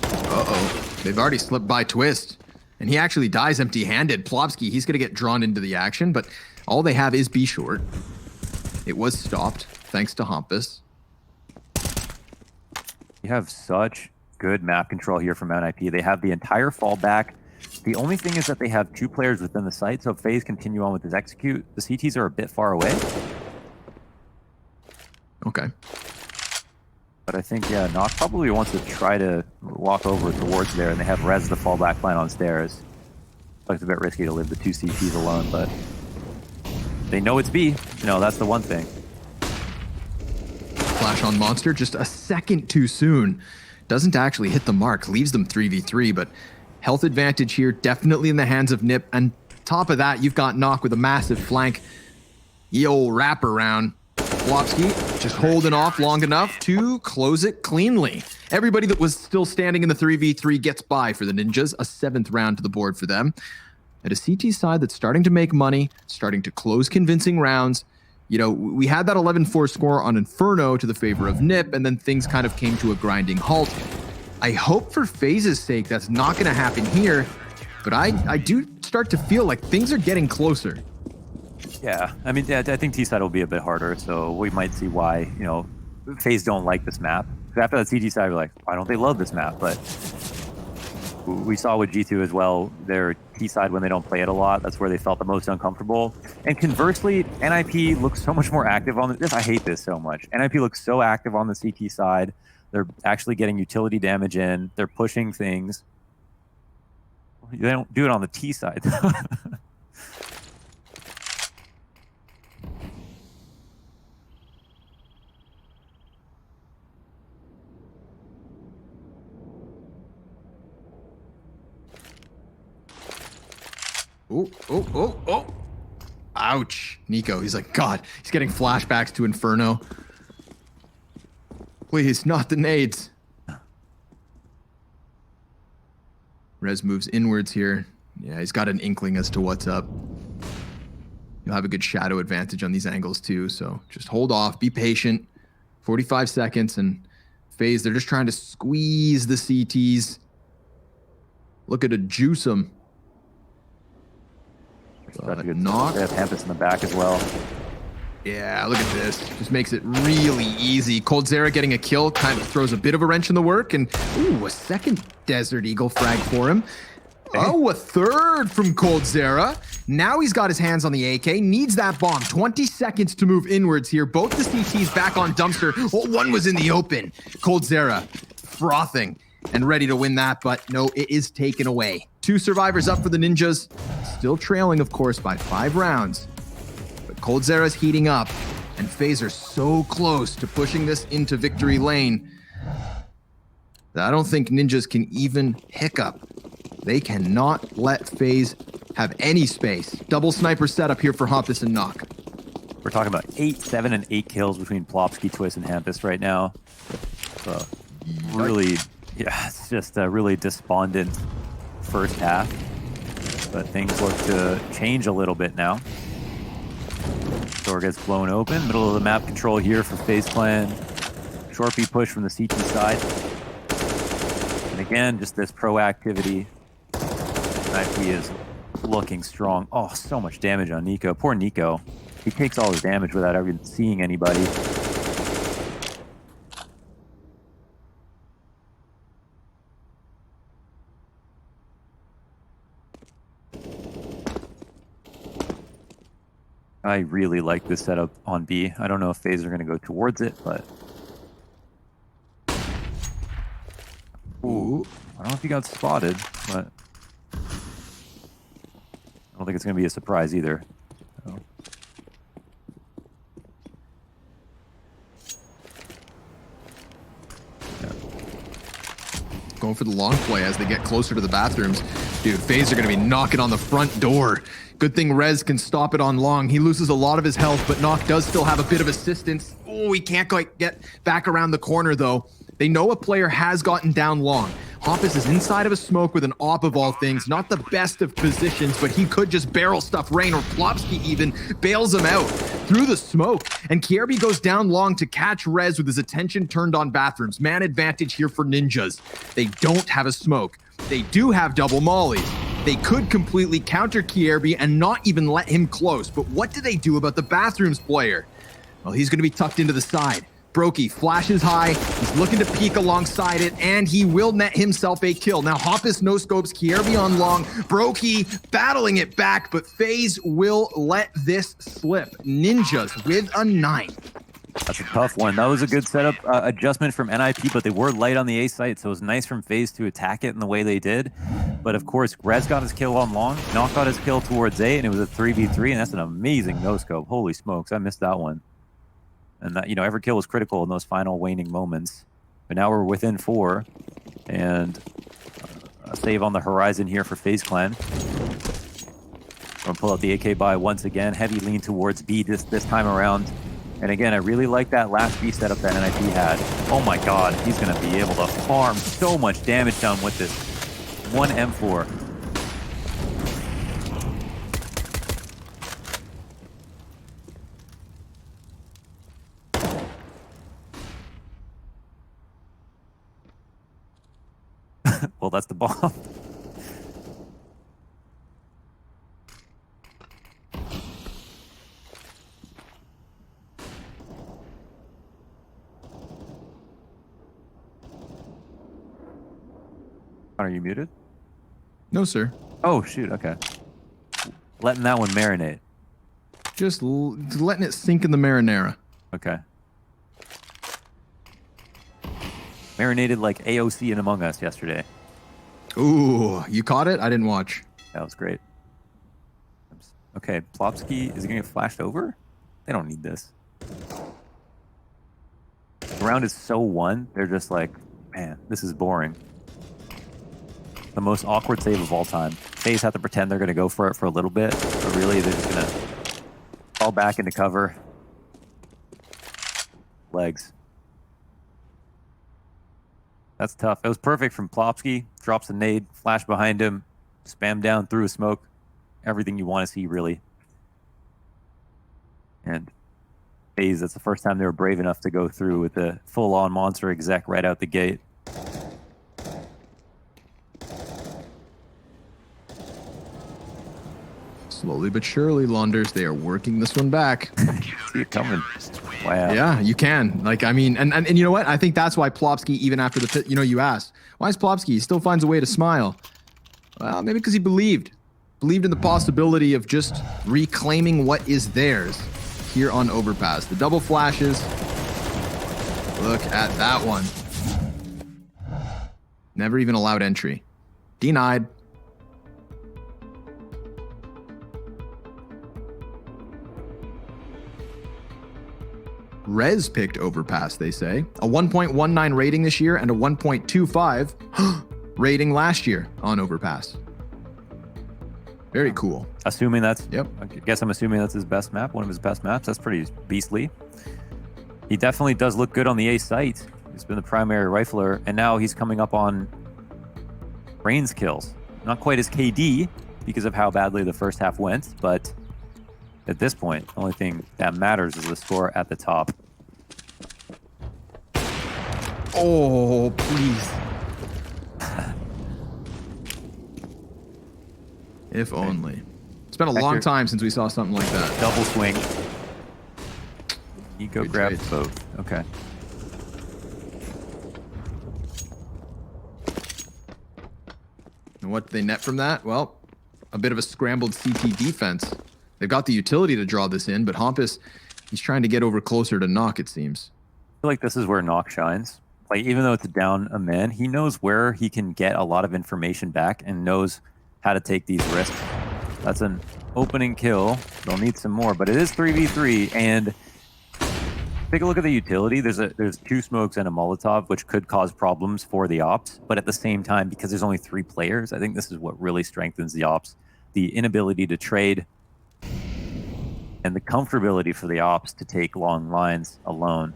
Uh-oh. They've already slipped by Twist. And he actually dies empty-handed. Plopsky, he's going to get drawn into the action, but all they have is B short. It was stopped, thanks to Hampus. You have such good map control here from NIP. They have the entire fallback. The only thing is that they have 2 players within the site, so if Faze continue on with his execute, the CTs are a bit far away. Okay. But I think, yeah, Nock probably wants to try to walk over towards there, and they have Rez the fallback plan on stairs. Like it's a bit risky to leave the 2 CTs alone, but they know it's B. That's the one thing. Flash on Monster, just a second too soon. Doesn't actually hit the mark, leaves them 3v3, but health advantage here, definitely in the hands of Nip. And top of that, you've got Nock with a massive flank. Yo, wraparound. Plopsky just holding off long enough to close it cleanly. Everybody that was still standing in the 3v3 gets by for the Ninjas. A 7th round to the board for them. At a CT side that's starting to make money, starting to close convincing rounds. We had that 11-4 score on Inferno to the favor of Nip, and then things kind of came to a grinding halt. I hope for Faze's sake that's not going to happen here, but I do start to feel like things are getting closer. Yeah, I think T-side will be a bit harder, so we might see why, Faze don't like this map. After that CT side, we're like, why don't they love this map? But we saw with G2 as well, their T-side, when they don't play it a lot, that's where they felt the most uncomfortable. And conversely, NIP looks so much more active on this. I hate this so much. NIP looks so active on the CT side. They're actually getting utility damage in. They're pushing things. They don't do it on the T side. Oh. Ouch. niko, he's like, God, he's getting flashbacks to Inferno. Please, not the nades. Rez moves inwards here. Yeah, he's got an inkling as to what's up. You'll have a good shadow advantage on these angles too, so just hold off, be patient. 45 seconds, and Faze, they're just trying to squeeze the CTs. Look at a juice them. That's a good knock. They have Hampus in the back as well. Yeah, look at this. Just makes it really easy. coldzera getting a kill kind of throws a bit of a wrench in the work. And, ooh, a second Desert Eagle frag for him. Okay. Oh, a third from coldzera. Now he's got his hands on the AK. Needs that bomb. 20 seconds to move inwards here. Both the CTs back on Dumpster. Oh, one was in the open. coldzera frothing and ready to win that. But no, it is taken away. 2 survivors up for the Ninjas. Still trailing, of course, by 5 rounds. But coldzera's heating up, and Faze are so close to pushing this into victory lane that I don't think Ninjas can even hiccup. They cannot let Faze have any space. Double sniper setup here for Hampus and Nock. We're talking about 8, 7, and 8 kills between Plopsky, Twist, and Hampus right now. So really, yeah, it's just a really despondent first half, but things look to change a little bit now. Door gets blown open, middle of the map control here for Faze Clan. Short B push from the CT side. And again, just this proactivity. IP is looking strong. Oh, so much damage on niko. Poor niko. He takes all his damage without ever seeing anybody. I really like this setup on B. I don't know if Faze are going to go towards it, but Ooh. I don't know if he got spotted, but I don't think it's going to be a surprise either. So. Going for the long play as they get closer to the bathrooms. Dude, FaZe are going to be knocking on the front door. Good thing Rez can stop it on long. He loses a lot of his health, but Knock does still have a bit of assistance. Oh, he can't quite get back around the corner, though. They know a player has gotten down long. Hoppus is inside of a smoke with an op of all things. Not the best of positions, but he could just barrel stuff Rain, or Plopsky even bails him out through the smoke. And Kierby goes down long to catch Rez with his attention turned on bathrooms. Man advantage here for Ninjas. They don't have a smoke. They do have double mollies. They could completely counter Kierby and not even let him close. But what do they do about the bathrooms player? Well, he's going to be tucked into the side. Brokey flashes high, he's looking to peek alongside it, and he will net himself a kill. Now Hoppus no-scopes Kierby on long, Brokey battling it back, but FaZe will let this slip. Ninjas with a 9. That's a tough one. That was a good setup adjustment from NIP, but they were light on the A site, so it was nice from FaZe to attack it in the way they did. But of course, Rez got his kill on long, Knock got his kill towards A, and it was a 3v3, and that's an amazing no-scope. Holy smokes, I missed that one. And that, you know, every kill was critical in those final waning moments. But now we're within 4, and a save on the horizon here for Faze Clan. Gonna pull out the AK buy once again. Heavy lean towards B this time around. And again, I really like that last B setup that NIP had. Oh my god, he's gonna be able to farm so much damage down with this one M4. Well, that's the bomb. Are you muted? No, sir. Oh, shoot. Okay. Letting that one marinate. Just letting it sink in the marinara. Okay. Marinated like AOC in Among Us yesterday. Ooh, you caught it? I didn't watch. That was great. Okay, Plopsky is he going to get flashed over? They don't need this. The round is so won, they're just like, man, this is boring. The most awkward save of all time. FaZe have to pretend they're going to go for it for a little bit, but really they're just going to fall back into cover. Legs. That's tough. It was perfect from Plopsky. Drops a nade, flash behind him, spam down through a smoke. Everything you want to see, really. And FaZe, that's the first time they were brave enough to go through with the full-on monster exec right out the gate. Slowly but surely, Launders, they are working this one back. See it coming. Wow. Yeah, you can. Like, I mean, and you know what? I think that's why Plopsky, even after the pit, you know, you asked, why is Plopsky? He still finds a way to smile. Well, maybe because he believed in the possibility of just reclaiming what is theirs here on Overpass. The double flashes. Look at that one. Never even allowed entry. Denied. Rez picked Overpass, they say. A 1.19 rating this year and a 1.25 rating last year on Overpass. Very cool. Assuming that's, yep. I guess I'm assuming that's his best map, one of his best maps. That's pretty beastly. He definitely does look good on the A site. He's been the primary rifler, and now he's coming up on Rain's kills. Not quite as KD because of how badly the first half went, but at this point, the only thing that matters is the score at the top. Oh, please. If only. It's been a long time since we saw something like that. Double swing. Niko grabbed trade. both. Okay. And what did they net from that? Well, a bit of a scrambled CT defense. They've got the utility to draw this in, but Hompus, he's trying to get over closer to Knock, it seems. I feel like this is where Knock shines. Like, even though it's down a man, he knows where he can get a lot of information back and knows how to take these risks. That's an opening kill. They'll need some more, but it is 3v3. And take a look at the utility. There's 2 smokes and a Molotov, which could cause problems for the ops. But at the same time, because there's only 3 players, I think this is what really strengthens the ops. The inability to trade and the comfortability for the ops to take long lines alone.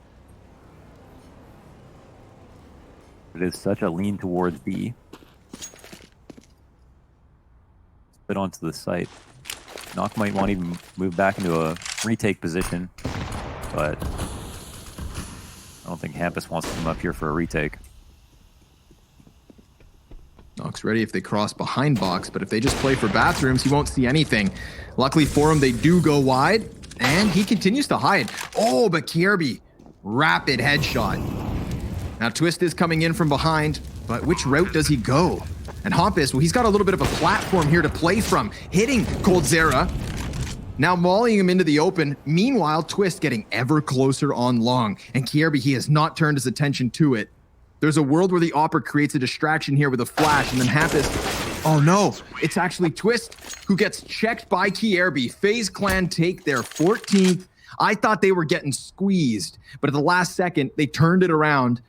It is such a lean towards B. Spit onto the site. Knock might want to even move back into a retake position, but I don't think Hampus wants to come up here for a retake. Knock's ready if they cross behind box, but if they just play for bathrooms, he won't see anything. Luckily for him, they do go wide, and he continues to hide. Oh, but Kierby, rapid headshot. Now Twist is coming in from behind, but which route does he go? And Hampus, well, he's got a little bit of a platform here to play from, hitting coldzera. Now mollying him into the open. Meanwhile, Twist getting ever closer on long. And Kierby, he has not turned his attention to it. There's a world where the Opper creates a distraction here with a flash, and then Hampus, oh no, it's actually Twist who gets checked by Kierby. Faze Clan take their 14th. I thought they were getting squeezed, but at the last second, they turned it around.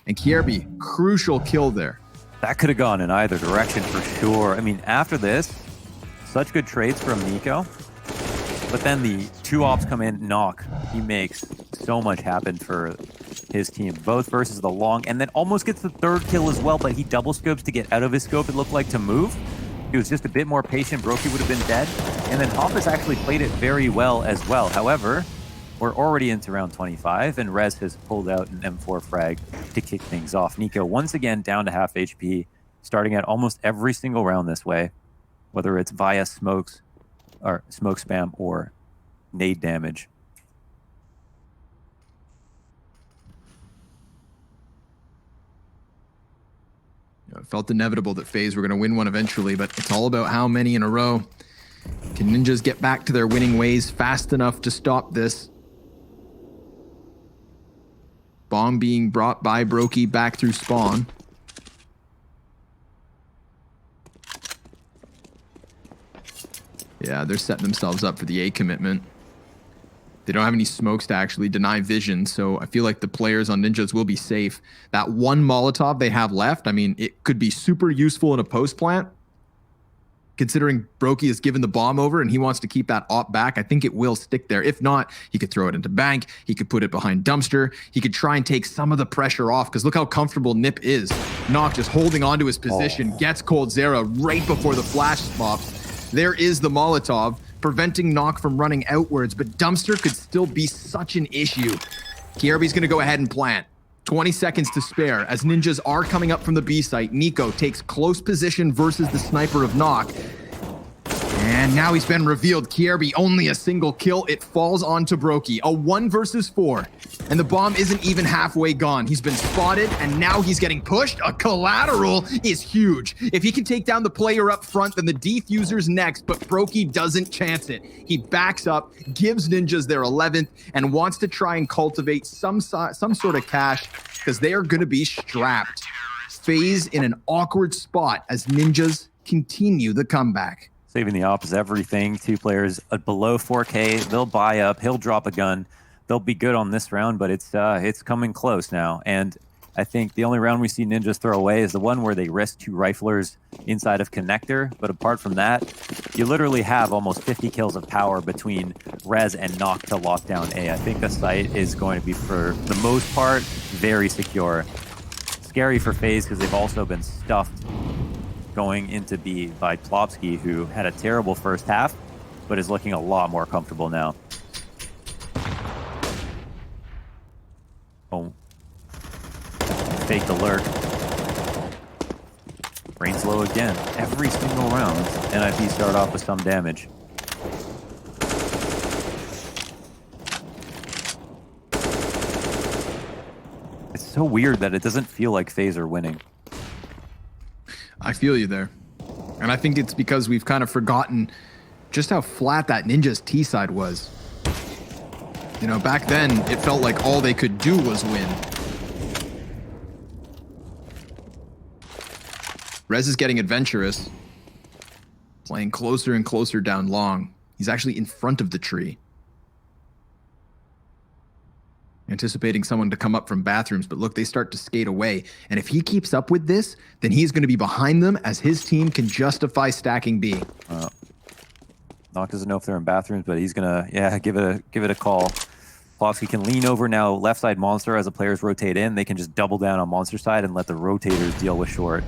And Kierby, crucial kill there. That could have gone in either direction for sure. I mean, after this, such good trades from Niko. But then the 2 ops come in, Knock. He makes so much happen for his team, both versus the long, and then almost gets the 3rd kill as well, but he double scopes to get out of his scope, it looked like, to move. He was just a bit more patient. Brokey would have been dead. And then Hampus actually played it very well as well. However, we're already into round 25, and Rez has pulled out an M4 frag to kick things off. Niko, once again, down to half HP, starting at almost every single round this way, whether it's via smokes, or smoke spam, or nade damage. It felt inevitable that FaZe were going to win one eventually, but it's all about how many in a row. Can Ninjas get back to their winning ways fast enough to stop this? Bomb being brought by Brokey back through spawn. Yeah, they're setting themselves up for the A commitment. They don't have any smokes to actually deny vision, so I feel like the players on Ninjas will be safe. That one Molotov they have left, I mean, it could be super useful in a post plant. Considering Brokey has given the bomb over and he wants to keep that op back, I think it will stick there. If not, he could throw it into bank. He could put it behind dumpster. He could try and take some of the pressure off, because look how comfortable Nip is. Knock just holding onto his position, gets coldzera right before the flash pops. There is the Molotov, preventing Knock from running outwards, but dumpster could still be such an issue. Kierby's gonna go ahead and plant. 20 seconds to spare as Ninjas are coming up from the B site. Niko takes close position versus the sniper of Knock. And now he's been revealed. Kierby only a single kill. It falls onto Brokey. A 1 versus 4. And the bomb isn't even halfway gone. He's been spotted and now he's getting pushed. A collateral is huge. If he can take down the player up front, then the defuser's next, but Brokey doesn't chance it. He backs up, gives Ninjas their 11th, and wants to try and cultivate some sort of cash, because they are going to be strapped. FaZe in an awkward spot as Ninjas continue the comeback. Saving the ops is everything. 2 players below 4K. They'll buy up. He'll drop a gun. They'll be good on this round, but it's coming close now. And I think the only round we see Ninjas throw away is the one where they risk 2 riflers inside of connector. But apart from that, you literally have almost 50 kills of power between Rez and Knock to lock down A. I think the site is going to be, for the most part, very secure. Scary for FaZe because they've also been stuffed going into B by Plopsky, who had a terrible first half, but is looking a lot more comfortable now. Oh. Fake the lurk. Brains low again. Every single round, NIP start off with some damage. It's so weird that it doesn't feel like FaZe are winning. I feel you there. And I think it's because we've kind of forgotten just how flat that Ninja's T side was. You know, back then, it felt like all they could do was win. Rez is getting adventurous. Playing closer and closer down long. He's actually in front of the tree. Anticipating someone to come up from bathrooms, but look, they start to skate away. And if he keeps up with this, then he's going to be behind them as his team can justify stacking B. Nock doesn't know if they're in bathrooms, but he's gonna, give it a call. Plofsky can lean over now, left side monster as the players rotate in. They can just double down on monster side and let the rotators deal with short.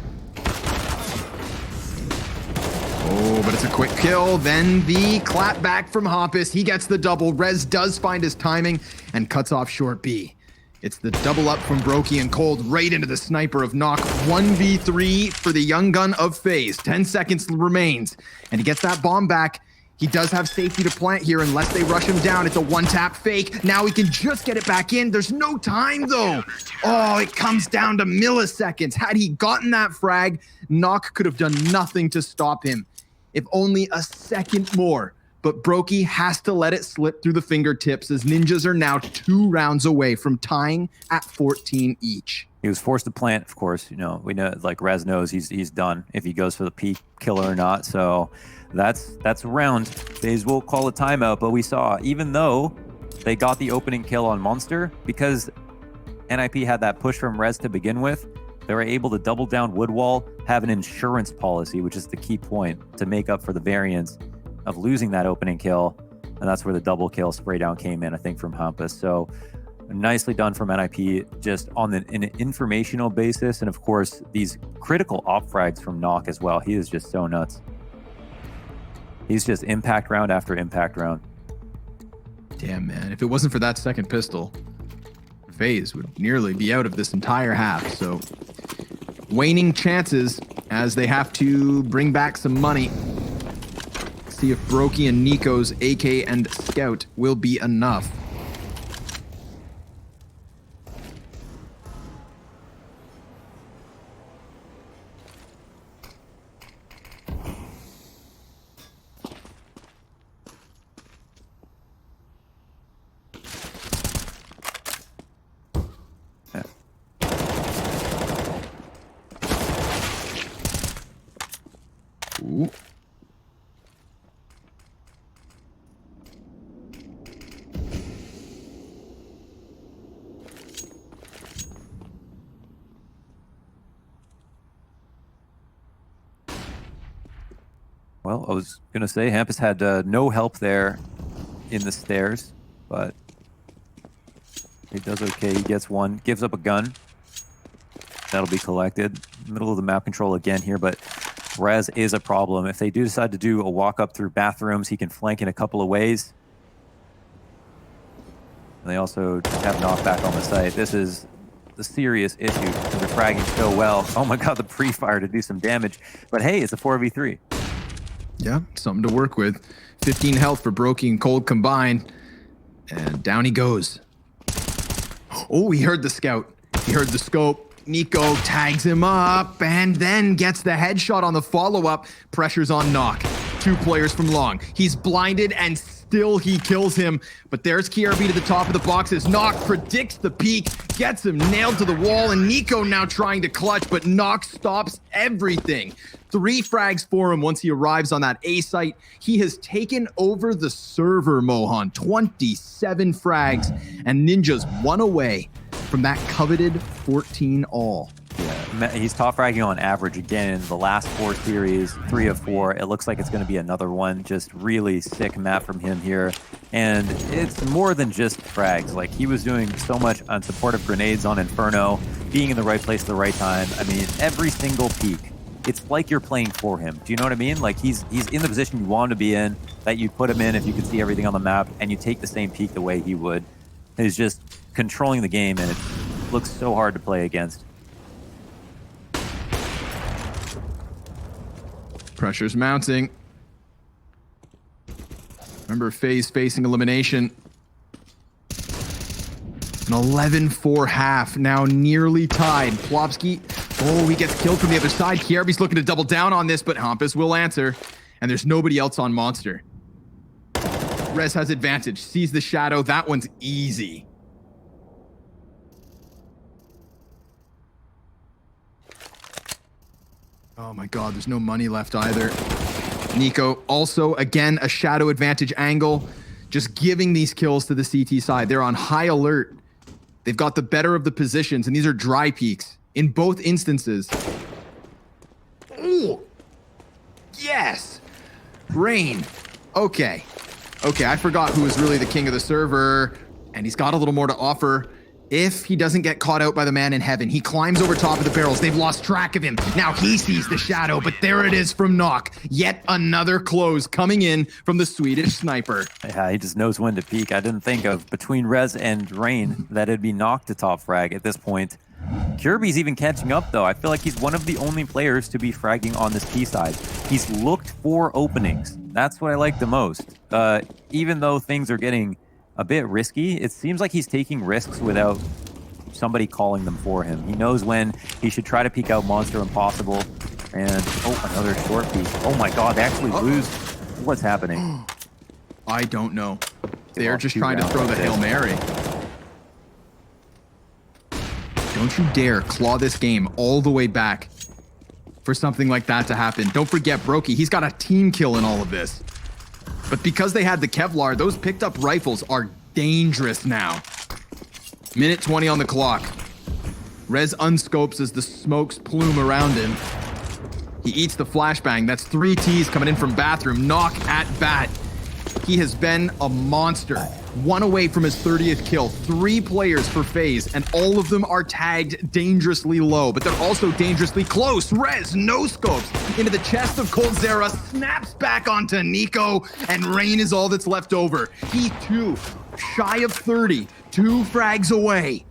Oh, but it's a quick kill. Then the clap back from Hoppus. He gets the double. Rez does find his timing and cuts off short B. It's the double up from Brokey and Cold right into the sniper of Nock. 1v3 for the young gun of Faze. 10 seconds remains. And he gets that bomb back. He does have safety to plant here unless they rush him down. It's a one-tap fake. Now he can just get it back in. There's no time, though. Oh, it comes down to milliseconds. Had he gotten that frag, Nock could have done nothing to stop him. If only a second more. But Brokey has to let it slip through the fingertips as Ninjas are now 2 rounds away from tying at 14 each. He was forced to plant, of course. You know, we know, like Rez knows he's done if he goes for the peak killer or not. So that's a round. Faze will call a timeout, but we saw, even though they got the opening kill on Monster, because NIP had that push from Rez to begin with, they were able to double down Woodwall, have an insurance policy, which is the key point to make up for the variance of losing that opening kill. And that's where the double kill spray down came in, I think, from Hampus. So nicely done from NIP, just on an informational basis. And of course, these critical op frags from Nock as well. He is just so nuts. He's just impact round after impact round. Damn, man. If it wasn't for that second pistol, Faze would nearly be out of this entire half. So waning chances as they have to bring back some money. See if Brokey and Nico's AK and Scout will be enough. Ooh. Well, I was going to say Hampus had no help there in the stairs, but he does okay. He gets one, gives up a gun. That'll be collected. Middle of the map control again here, but Rez is a problem. If they do decide to do a walk up through bathrooms, he can flank in a couple of ways. And they also have knockback on the site. This is the serious issue because they're fragging so well. Oh my god, the pre-fire to do some damage. But hey, it's a 4v3. Yeah, something to work with. 15 health for Brokey and Cold combined. And down he goes. Oh, he heard the scout. He heard the scope. Nico tags him up and then gets the headshot on the follow-up. Pressure's on Nock. 2 players from long. He's blinded and still he kills him. But there's KRB to the top of the boxes. Nock predicts the peak, gets him nailed to the wall, and Nico now trying to clutch, but Nock stops everything. 3 frags for him once he arrives on that A site. He has taken over the server, Mohan. 27 frags, and Ninjas 1 away from that coveted 14 all. Yeah, he's top fragging on average again in the last 4 series, 3 of 4. It looks like it's going to be another one. Just really sick map from him here. And it's more than just frags. Like, he was doing so much on supportive grenades on Inferno, being in the right place at the right time. I mean, every single peak. It's like you're playing for him. Do you know what I mean? Like, he's in the position you want him to be in, that you put him in if you could see everything on the map, and you take the same peak the way he would. He's just controlling the game, and it looks so hard to play against. Pressure's mounting. Remember, Faze facing elimination. An 11-4 half, now nearly tied. Plopsky, oh, he gets killed from the other side. Kierby's looking to double down on this, but Hampus will answer. And there's nobody else on Monster. Rez has advantage, sees the shadow. That one's easy. Oh my God, there's no money left either. niko also, again, a shadow advantage angle, just giving these kills to the CT side. They're on high alert. They've got the better of the positions, and these are dry peaks in both instances. Oh, yes. Rain. Okay. Okay, I forgot who was really the king of the server, and he's got a little more to offer. If he doesn't get caught out by the man in heaven, he climbs over top of the barrels. They've lost track of him. Now he sees the shadow, but there it is from Nok. Yet another close coming in from the Swedish sniper. Yeah, he just knows when to peek. I didn't think of between Rez and Rain that it'd be Nok to top frag at this point. Kirby's even catching up, though. I feel like he's one of the only players to be fragging on this P side. He's looked for openings. That's what I like the most. Even though things are getting a bit risky, it seems like he's taking risks without somebody calling them for him. He knows when he should try to peek out Monster Impossible. And, oh, another short peek. Oh my God, they actually lose. What's happening? I don't know. They're just trying to throw the Hail Mary. Don't you dare claw this game all the way back for something like that to happen. Don't forget Brokey, he's got a team kill in all of this. But because they had the Kevlar, those picked up rifles are dangerous now. Minute 20 on the clock. Rez unscopes as the smokes plume around him. He eats the flashbang. That's 3 Ts coming in from bathroom. Nok at bat. He has been a monster. 1 away from his 30th kill. 3 players for Faze, and all of them are tagged dangerously low, but they're also dangerously close. Rez no scopes into the chest of coldzera, snaps back onto niko, and Rain is all that's left over. He too, shy of 30, 2 frags away.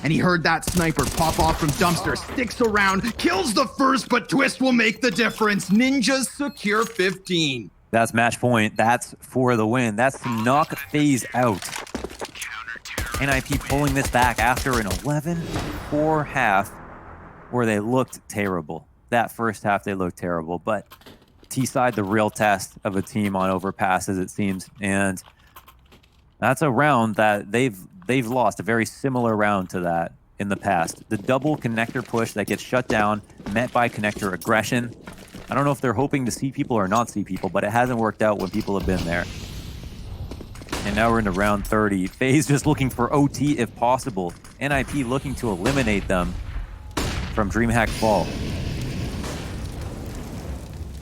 And he heard that sniper pop off from dumpster, sticks around, kills the first, but Twist will make the difference. Ninjas secure 15. That's match point. That's for the win. That's to knock Faze out. NIP pulling this back after an 11-4 half where they looked terrible. That first half, they looked terrible. But T-side, the real test of a team on overpass, as it seems. And that's a round that they've lost, a very similar round to that in the past. The double connector push that gets shut down, met by connector aggression. I don't know if they're hoping to see people or not see people, but it hasn't worked out when people have been there. And now we're into round 30. Faze just looking for OT if possible. NIP looking to eliminate them from DreamHack fall.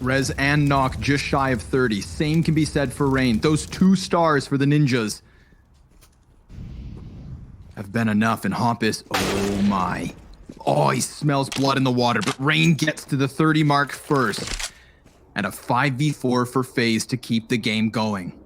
Rez and Nok just shy of 30. Same can be said for Rain. Those 2 stars for the Ninjas have been enough. And Hompus, oh my. Oh, he smells blood in the water, but Rain gets to the 30 mark first. And a 5v4 for Faze to keep the game going.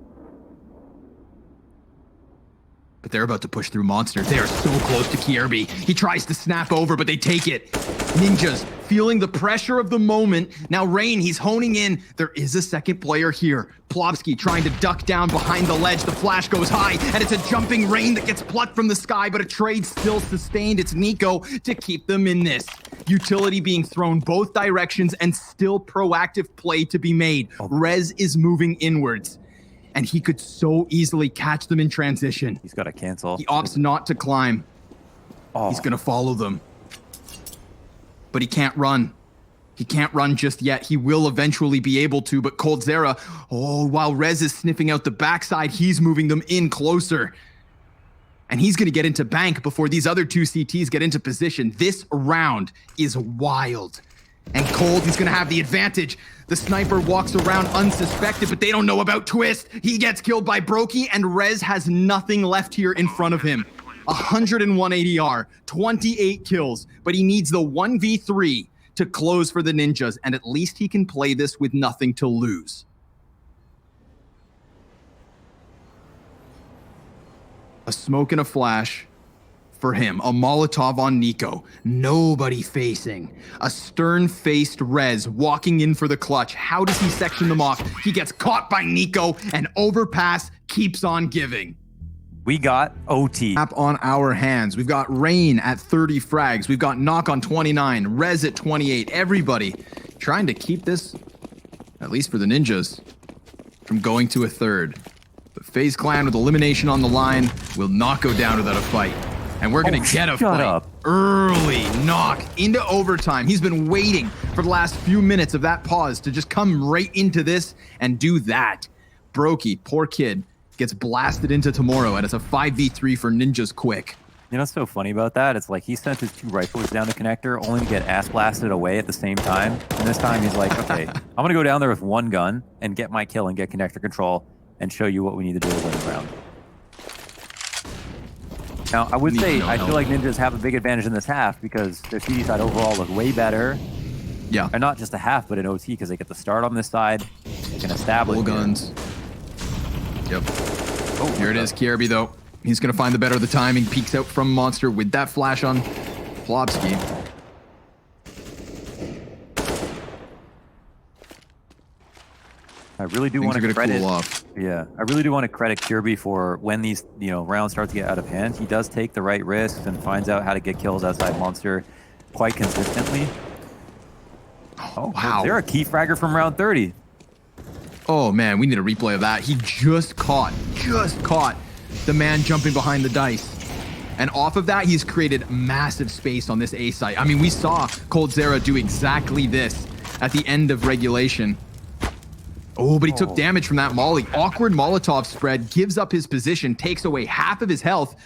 But they're about to push through Monster. They are so close to Kirby. He tries to snap over, but they take it. Ninjas feeling the pressure of the moment. Now Rain, he's honing in. There is a second player here. Plopsky trying to duck down behind the ledge. The flash goes high, and it's a jumping Rain that gets plucked from the sky, but a trade still sustained. It's niko to keep them in this. Utility being thrown both directions and still proactive play to be made. Rez is moving inwards, and he could so easily catch them in transition. He's got to cancel. He opts not to climb. He's going to follow them. But he can't run. He can't run just yet. He will eventually be able to, but coldzera, while Rez is sniffing out the backside, he's moving them in closer. And he's going to get into bank before these other 2 CTs get into position. This round is wild. And Cold, he's going to have the advantage. The sniper walks around unsuspected, but they don't know about Twist. He gets killed by Brokey, and Rez has nothing left here in front of him. 101 ADR, 28 kills, but he needs the 1v3 to close for the Ninjas, and at least he can play this with nothing to lose. A smoke and a flash for him. A Molotov on niko. Nobody facing. A stern-faced Rez walking in for the clutch. How does he section them off? He gets caught by niko, and overpass keeps on giving. We got OT. On our hands. We've got Rain at 30 frags. We've got Nok on 29. Rez at 28. Everybody trying to keep this, at least for the Ninjas, from going to a third. But Faze Clan with elimination on the line will not go down without a fight. And we're going to get a fight. early knock into overtime. He's been waiting for the last few minutes of that pause to just come right into this and do that. Brokey, poor kid, gets blasted into tomorrow, and it's a 5v3 for Ninjas quick. You know what's so funny about that? It's like he sent his 2 rifles down the connector only to get ass blasted away at the same time. And this time he's like, okay, I'm going to go down there with 1 gun and get my kill and get connector control and show you what we need to do to win the round. Now, I would say I feel like Ninjas have a big advantage in this half because their CD side overall look way better. Yeah. And not just a half, but an OT because they get the start on this side. They can establish full guns. Yep. Oh, here it is, Kierby, though. He's going to find the better of the timing. Peeks out from Monster with that flash on Plopsky. I really do want to credit. Cool off. Yeah, I really do want to credit Kirby for when these rounds start to get out of hand. He does take the right risks and finds out how to get kills outside Monster quite consistently. Oh wow! They're a key fragger from round 30. Oh man, we need a replay of that. He just caught the man jumping behind the dice. And off of that, he's created massive space on this A site. I mean, we saw coldzera do exactly this at the end of regulation. Oh, but he took damage from that molly. Awkward Molotov spread, gives up his position, takes away half of his health.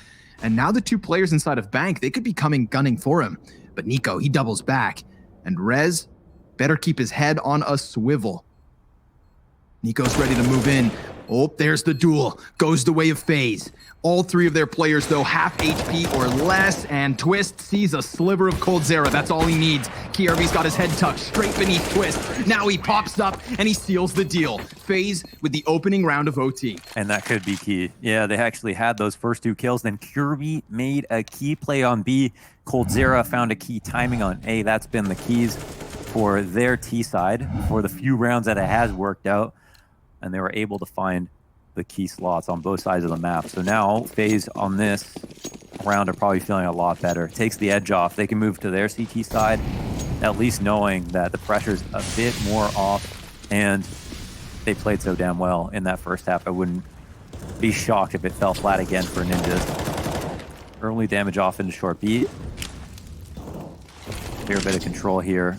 And now the 2 players inside of Bank, they could be gunning for him. But niko, he doubles back. And Rez better keep his head on a swivel. niko's ready to move in. Oh, there's the duel. Goes the way of Faze. All 3 of their players, though, half HP or less, and Twist sees a sliver of coldzera. That's all he needs. Kierby's got his head tucked straight beneath Twist. Now he pops up, and he seals the deal. Faze with the opening round of OT. And that could be key. Yeah, they actually had those first 2 kills. Then Kirby made a key play on B. coldzera found a key timing on A. That's been the keys for their T side for the few rounds that it has worked out. And they were able to find the key slots on both sides of the map. So now Faze on this round are probably feeling a lot better. Takes the edge off. They can move to their CT side, at least knowing that the pressure's a bit more off, and they played so damn well in that first half. I wouldn't be shocked if it fell flat again for Ninjas. Early damage off into short B. Fair bit of control here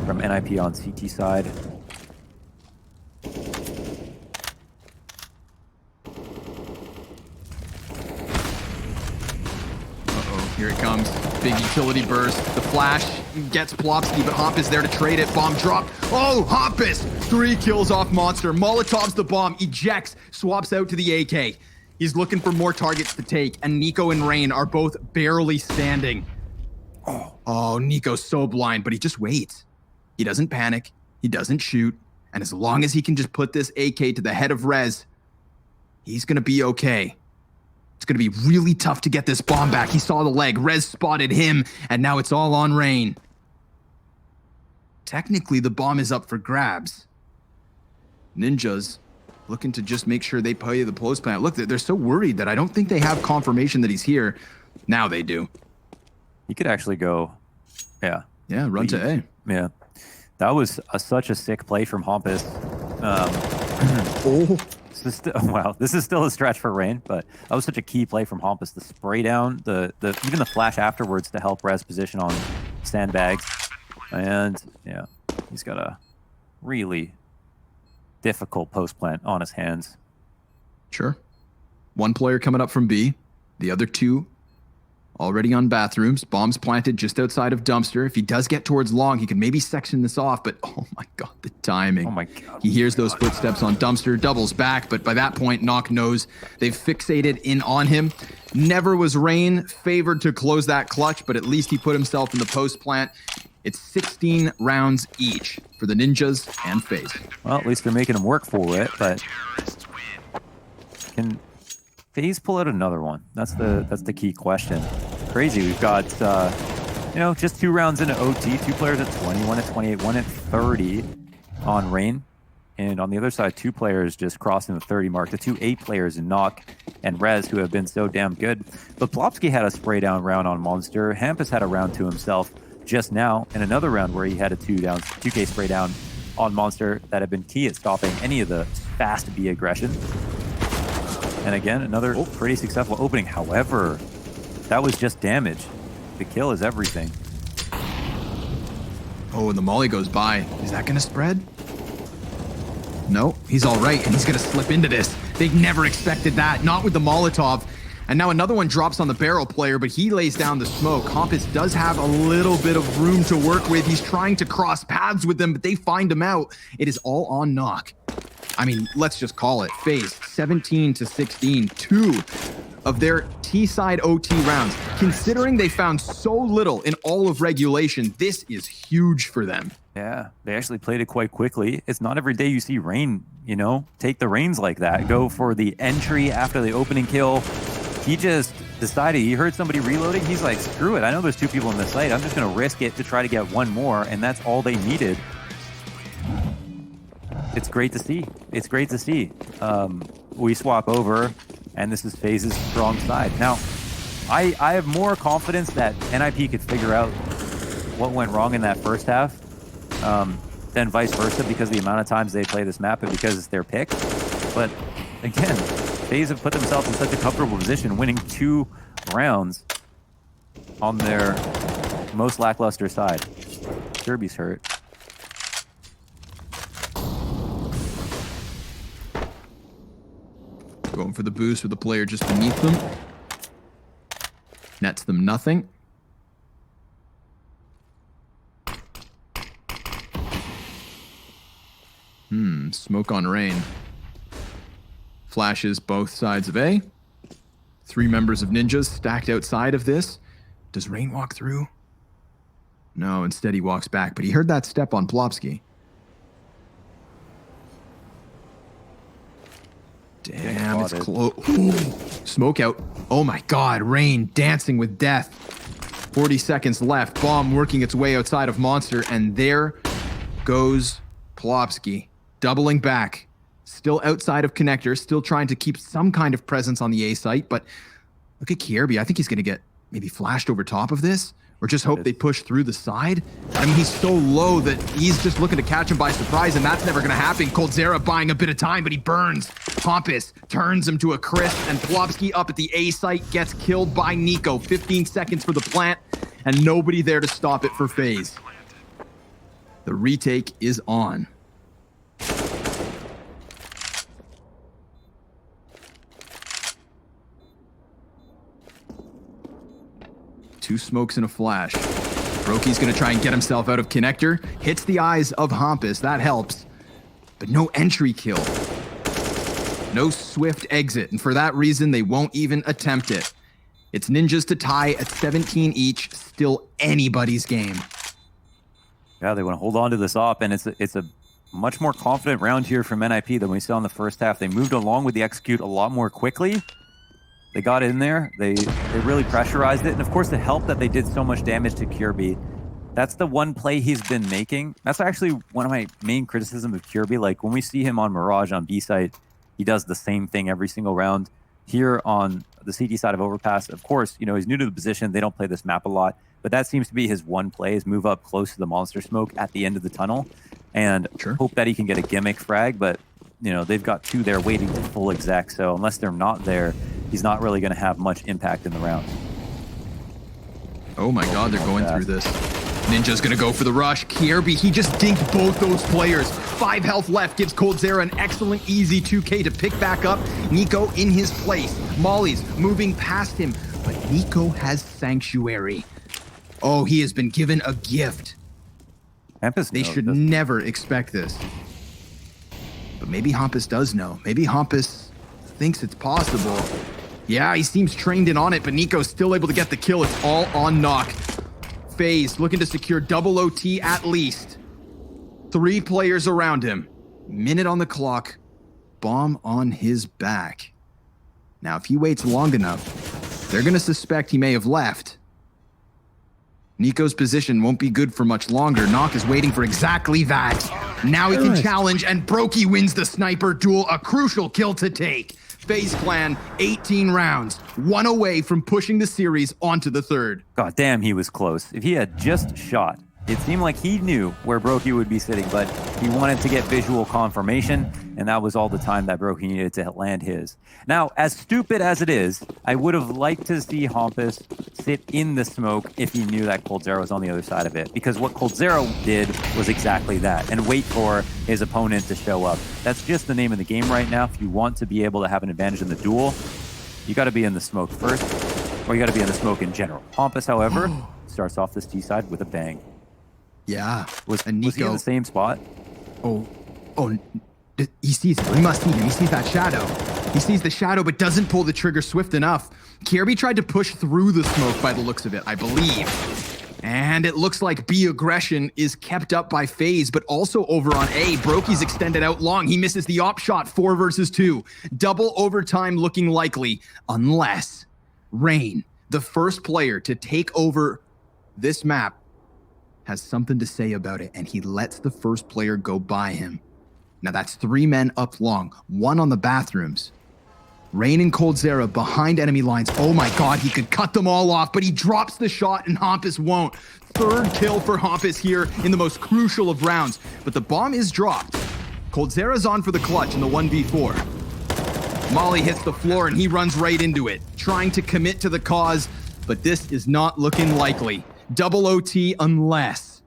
from NIP on CT side. Here it comes. Big utility burst. The flash gets Plopsky, but Hop is there to trade it. Bomb dropped. Oh, Hoppus! 3 kills off Monster. Molotovs the bomb. Ejects. Swaps out to the AK. He's looking for more targets to take, and niko and Rain are both barely standing. Oh, niko's so blind, but he just waits. He doesn't panic. He doesn't shoot. And as long as he can just put this AK to the head of Rez, he's going to be okay. It's going to be really tough to get this bomb back. He saw the leg. Rez spotted him, and now it's all on Rain. Technically, the bomb is up for grabs. Ninjas looking to just make sure they play the post plant. Look, they're so worried that I don't think they have confirmation that he's here. Now they do. He could actually go, yeah. Yeah, run to A. Yeah. That was such a sick play from Hampus. Wow, this is still a stretch for Rain, but that was such a key play from Hampus. The spray down, even the flash afterwards to help Rez position on sandbags. And yeah, he's got a really difficult post plant on his hands. Sure. 1 player coming up from B. The other 2 already on bathrooms. Bombs planted just outside of dumpster. If he does get towards long, he could maybe section this off, but oh my god, the timing. Oh my god. He hears those footsteps on dumpster, doubles back, but by that point, Knock knows they've fixated in on him. Never was Rain favored to close that clutch, but at least he put himself in the post plant. It's 16 rounds each for the Ninjas and Faze. Well, at least they're making him work for it, but can Faze pull out another one? That's the key question. Crazy. We've got just 2 rounds into OT, 2 players at 20, 1 at 28, 1 at 30 on Rain. And on the other side, 2 players just crossing the 30 mark. The 2 8 players in Knock and Rez, who have been so damn good. But Plopsky had a spray down round on Monster. Hampus had a round to himself just now, and another round where he had a 2K spray down on Monster that had been key at stopping any of the fast B aggression. And again, another pretty successful opening. However, that was just damage. the kill is everything. Oh, and the molly goes by. Is that going to spread? No, he's all right, and he's going to slip into this. They never expected that, not with the Molotov. And now another one drops on the barrel player, but he lays down the smoke. Hampus does have a little bit of room to work with. He's trying to cross paths with them, but they find him out. It is all on Knock. I mean, let's just call it. Faze, 17-16, 2 of their T-side OT rounds. Considering they found so little in all of regulation, this is huge for them. Yeah, they actually played it quite quickly. It's not every day you see Rain, you know, take the reins like that. Go for the entry after the opening kill. He just decided, he heard somebody reloading. He's like, screw it. I know there's 2 people in the site. I'm just going to risk it to try to get 1 more. And that's all they needed. It's great to see. It's great to see. We swap over, and this is Faze's strong side. Now, I have more confidence that NIP could figure out what went wrong in that first half than vice versa, because of the amount of times they play this map and because it's their pick. But again, Faze have put themselves in such a comfortable position, winning 2 rounds on their most lackluster side. Kirby's hurt. Going for the boost with the player just beneath them. Nets them nothing. Smoke on Rain. Flashes both sides of A. 3 members of Ninjas stacked outside of this. Does Rain walk through? No, instead he walks back, but he heard that step on Plopsky. Damn, it's close. Smoke out. Oh my god, Rain dancing with death. 40 seconds left. Bomb working its way outside of Monster, and there goes Plopsky. Doubling back. Still outside of connector, still trying to keep some kind of presence on the A site, but look at Kierby. I think he's going to get maybe flashed over top of this, or just hope they push through the side. I mean, he's so low that he's just looking to catch him by surprise, and that's never going to happen. coldzera buying a bit of time, but he burns. Hampus turns him to a crisp, and Plopsky up at the A site gets killed by niko. 15 seconds for the plant, and nobody there to stop it for Faze. The retake is on. Two smokes and a flash. Brokey's gonna try and get himself out of connector. Hits the eyes of Hampus, that helps. But no entry kill. No swift exit, and for that reason, they won't even attempt it. It's Ninjas to tie at 17 each, still anybody's game. Yeah, they want to hold on to this op, and it's a much more confident round here from NIP than we saw in the first half. They moved along with the execute a lot more quickly. They got in there, they really pressurized it, and of course it helped that they did so much damage to Kirby. That's the one play he's been making. That's actually one of my main criticisms of Kirby. Like, when we see him on Mirage on B site, he does the same thing every single round. Here on the CT side of Overpass, of course, you know, he's new to the position, they don't play this map a lot, but that seems to be his one play, is move up close to the monster smoke at the end of the tunnel, and hope that he can get a gimmick frag, but, you know, they've got 2 there waiting to full exec, so unless they're not there, he's not really going to have much impact in the round. Oh my god, they're going through this. Ninja's going to go for the rush. Kirby, he just dinked both those players. 5 health left, gives coldzera an excellent easy 2K to pick back up. niko in his place. Molly's moving past him, but niko has Sanctuary. Oh, he has been given a gift. They should never expect this. But maybe Hampus does know. Maybe Hampus thinks it's possible. Yeah, he seems trained in on it, but niko's still able to get the kill. It's all on Knock. Faze looking to secure double OT at least. 3 players around him. Minute on the clock. Bomb on his back. Now, if he waits long enough, they're going to suspect he may have left. niko's position won't be good for much longer. Knock is waiting for exactly that. Now he can challenge, and Brokey wins the sniper duel. A crucial kill to take. Faze Clan, 18 rounds, 1 away from pushing the series onto the 3rd. God damn, he was close. If he had just shot, it seemed like he knew where Brokey would be sitting, but he wanted to get visual confirmation. and that was all the time that Brokey needed to land his. Now, as stupid as it is, I would have liked to see Hampus sit in the smoke if he knew that coldzera was on the other side of it, because what coldzera did was exactly that, and wait for his opponent to show up. That's just the name of the game right now. If you want to be able to have an advantage in the duel, you got to be in the smoke first, or you got to be in the smoke in general. Hampus, however, starts off this T side with a bang. Yeah. Was he in the same spot? Oh, he sees it. He must see him. He sees that shadow. He sees the shadow, but doesn't pull the trigger swift enough. Kirby tried to push through the smoke by the looks of it, I believe. And it looks like B aggression is kept up by FaZe, but also over on A. Brokey's extended out long. He misses the op shot, 4 versus 2. Double overtime looking likely, unless Rain, the first player to take over this map, has something to say about it, and he lets the first player go by him. Now that's 3 men up long, 1 on the bathrooms. Rain and coldzera behind enemy lines. Oh my god, he could cut them all off, but he drops the shot and Hampus won't. 3rd kill for Hampus here in the most crucial of rounds, but the bomb is dropped. coldzera's on for the clutch in the 1v4. Molly hits the floor and he runs right into it, trying to commit to the cause, but this is not looking likely. Double OT unless,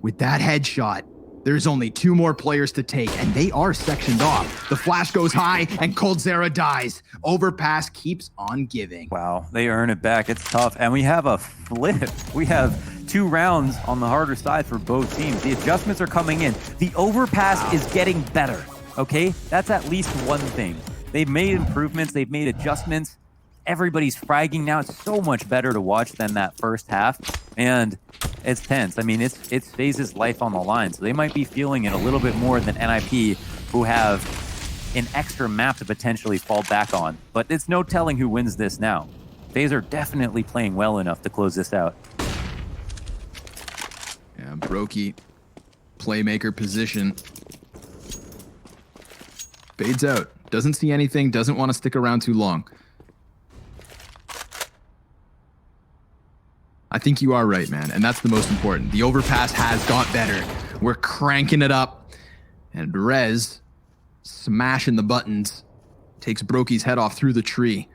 with that headshot, there's only 2 more players to take, and they are sectioned off. The flash goes high, and coldzera dies. Overpass keeps on giving. Wow, they earn it back. It's tough, and we have a flip. We have 2 rounds on the harder side for both teams. The adjustments are coming in. The overpass is getting better, okay? That's at least one thing. They've made improvements. They've made adjustments. Everybody's fragging now. It's so much better to watch than that first half, and it's tense. I mean, it's FaZe's life on the line, so they might be feeling it a little bit more than NIP, who have an extra map to potentially fall back on. But it's no telling who wins this now. FaZe are definitely playing well enough to close this out. Yeah, Brokey, playmaker position. Fades out. Doesn't see anything, doesn't want to stick around too long. I think you are right, man, and that's the most important. The overpass has got better. We're cranking it up, and Rez, smashing the buttons, takes Brokey's head off through the tree.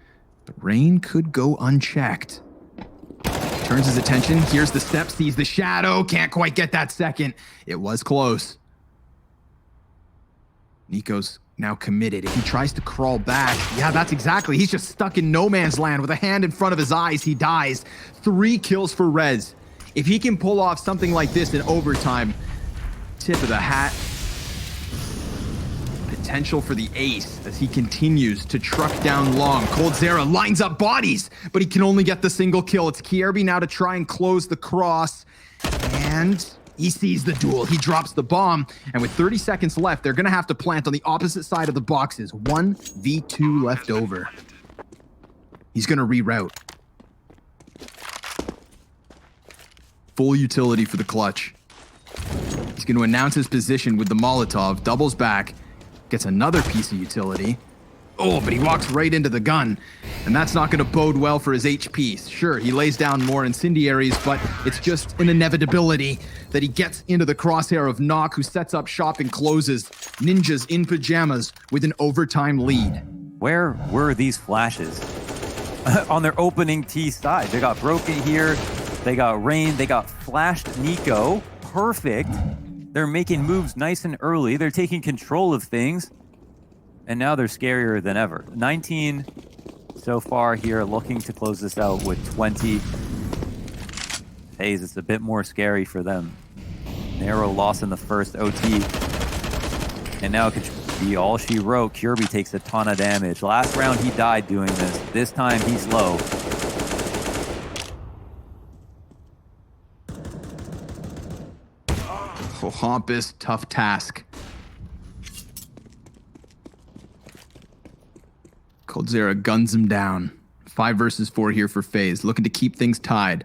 But Rain could go unchecked. Turns his attention, hears the step, sees the shadow, can't quite get that second. It was close. Nico's now committed. If he tries to crawl back, yeah, that's exactly. He's just stuck in no man's land with a hand in front of his eyes. He dies. 3 kills for Rez. If he can pull off something like this in overtime, tip of the hat. Potential for the ace as he continues to truck down long. coldzera lines up bodies, but he can only get the single kill. It's Kirby now to try and close the cross, and he sees the duel. He drops the bomb, and with 30 seconds left, they're going to have to plant on the opposite side of the boxes. 1v2 left over. He's going to reroute. Full utility for the clutch. He's going to announce his position with the Molotov, doubles back, gets another piece of utility. Oh, but he walks right into the gun, and that's not going to bode well for his HP. Sure, he lays down more incendiaries, but it's just an inevitability that he gets into the crosshair of Nock, who sets up shop and closes. Ninjas in pajamas with an overtime lead. Where were these flashes? On their opening T side, they got Brokey here, they got Rain, they got flashed Niko. Perfect. They're making moves nice and early. They're taking control of things. And now they're scarier than ever. 19 so far here, looking to close this out with 20. FaZe, it's a bit more scary for them. Narrow loss in the first OT. And now it could be all she wrote. Kirby takes a ton of damage. Last round he died doing this. This time he's low. Oh, Hampus, tough task. coldzera guns him down. 5 versus 4 here for FaZe, looking to keep things tied.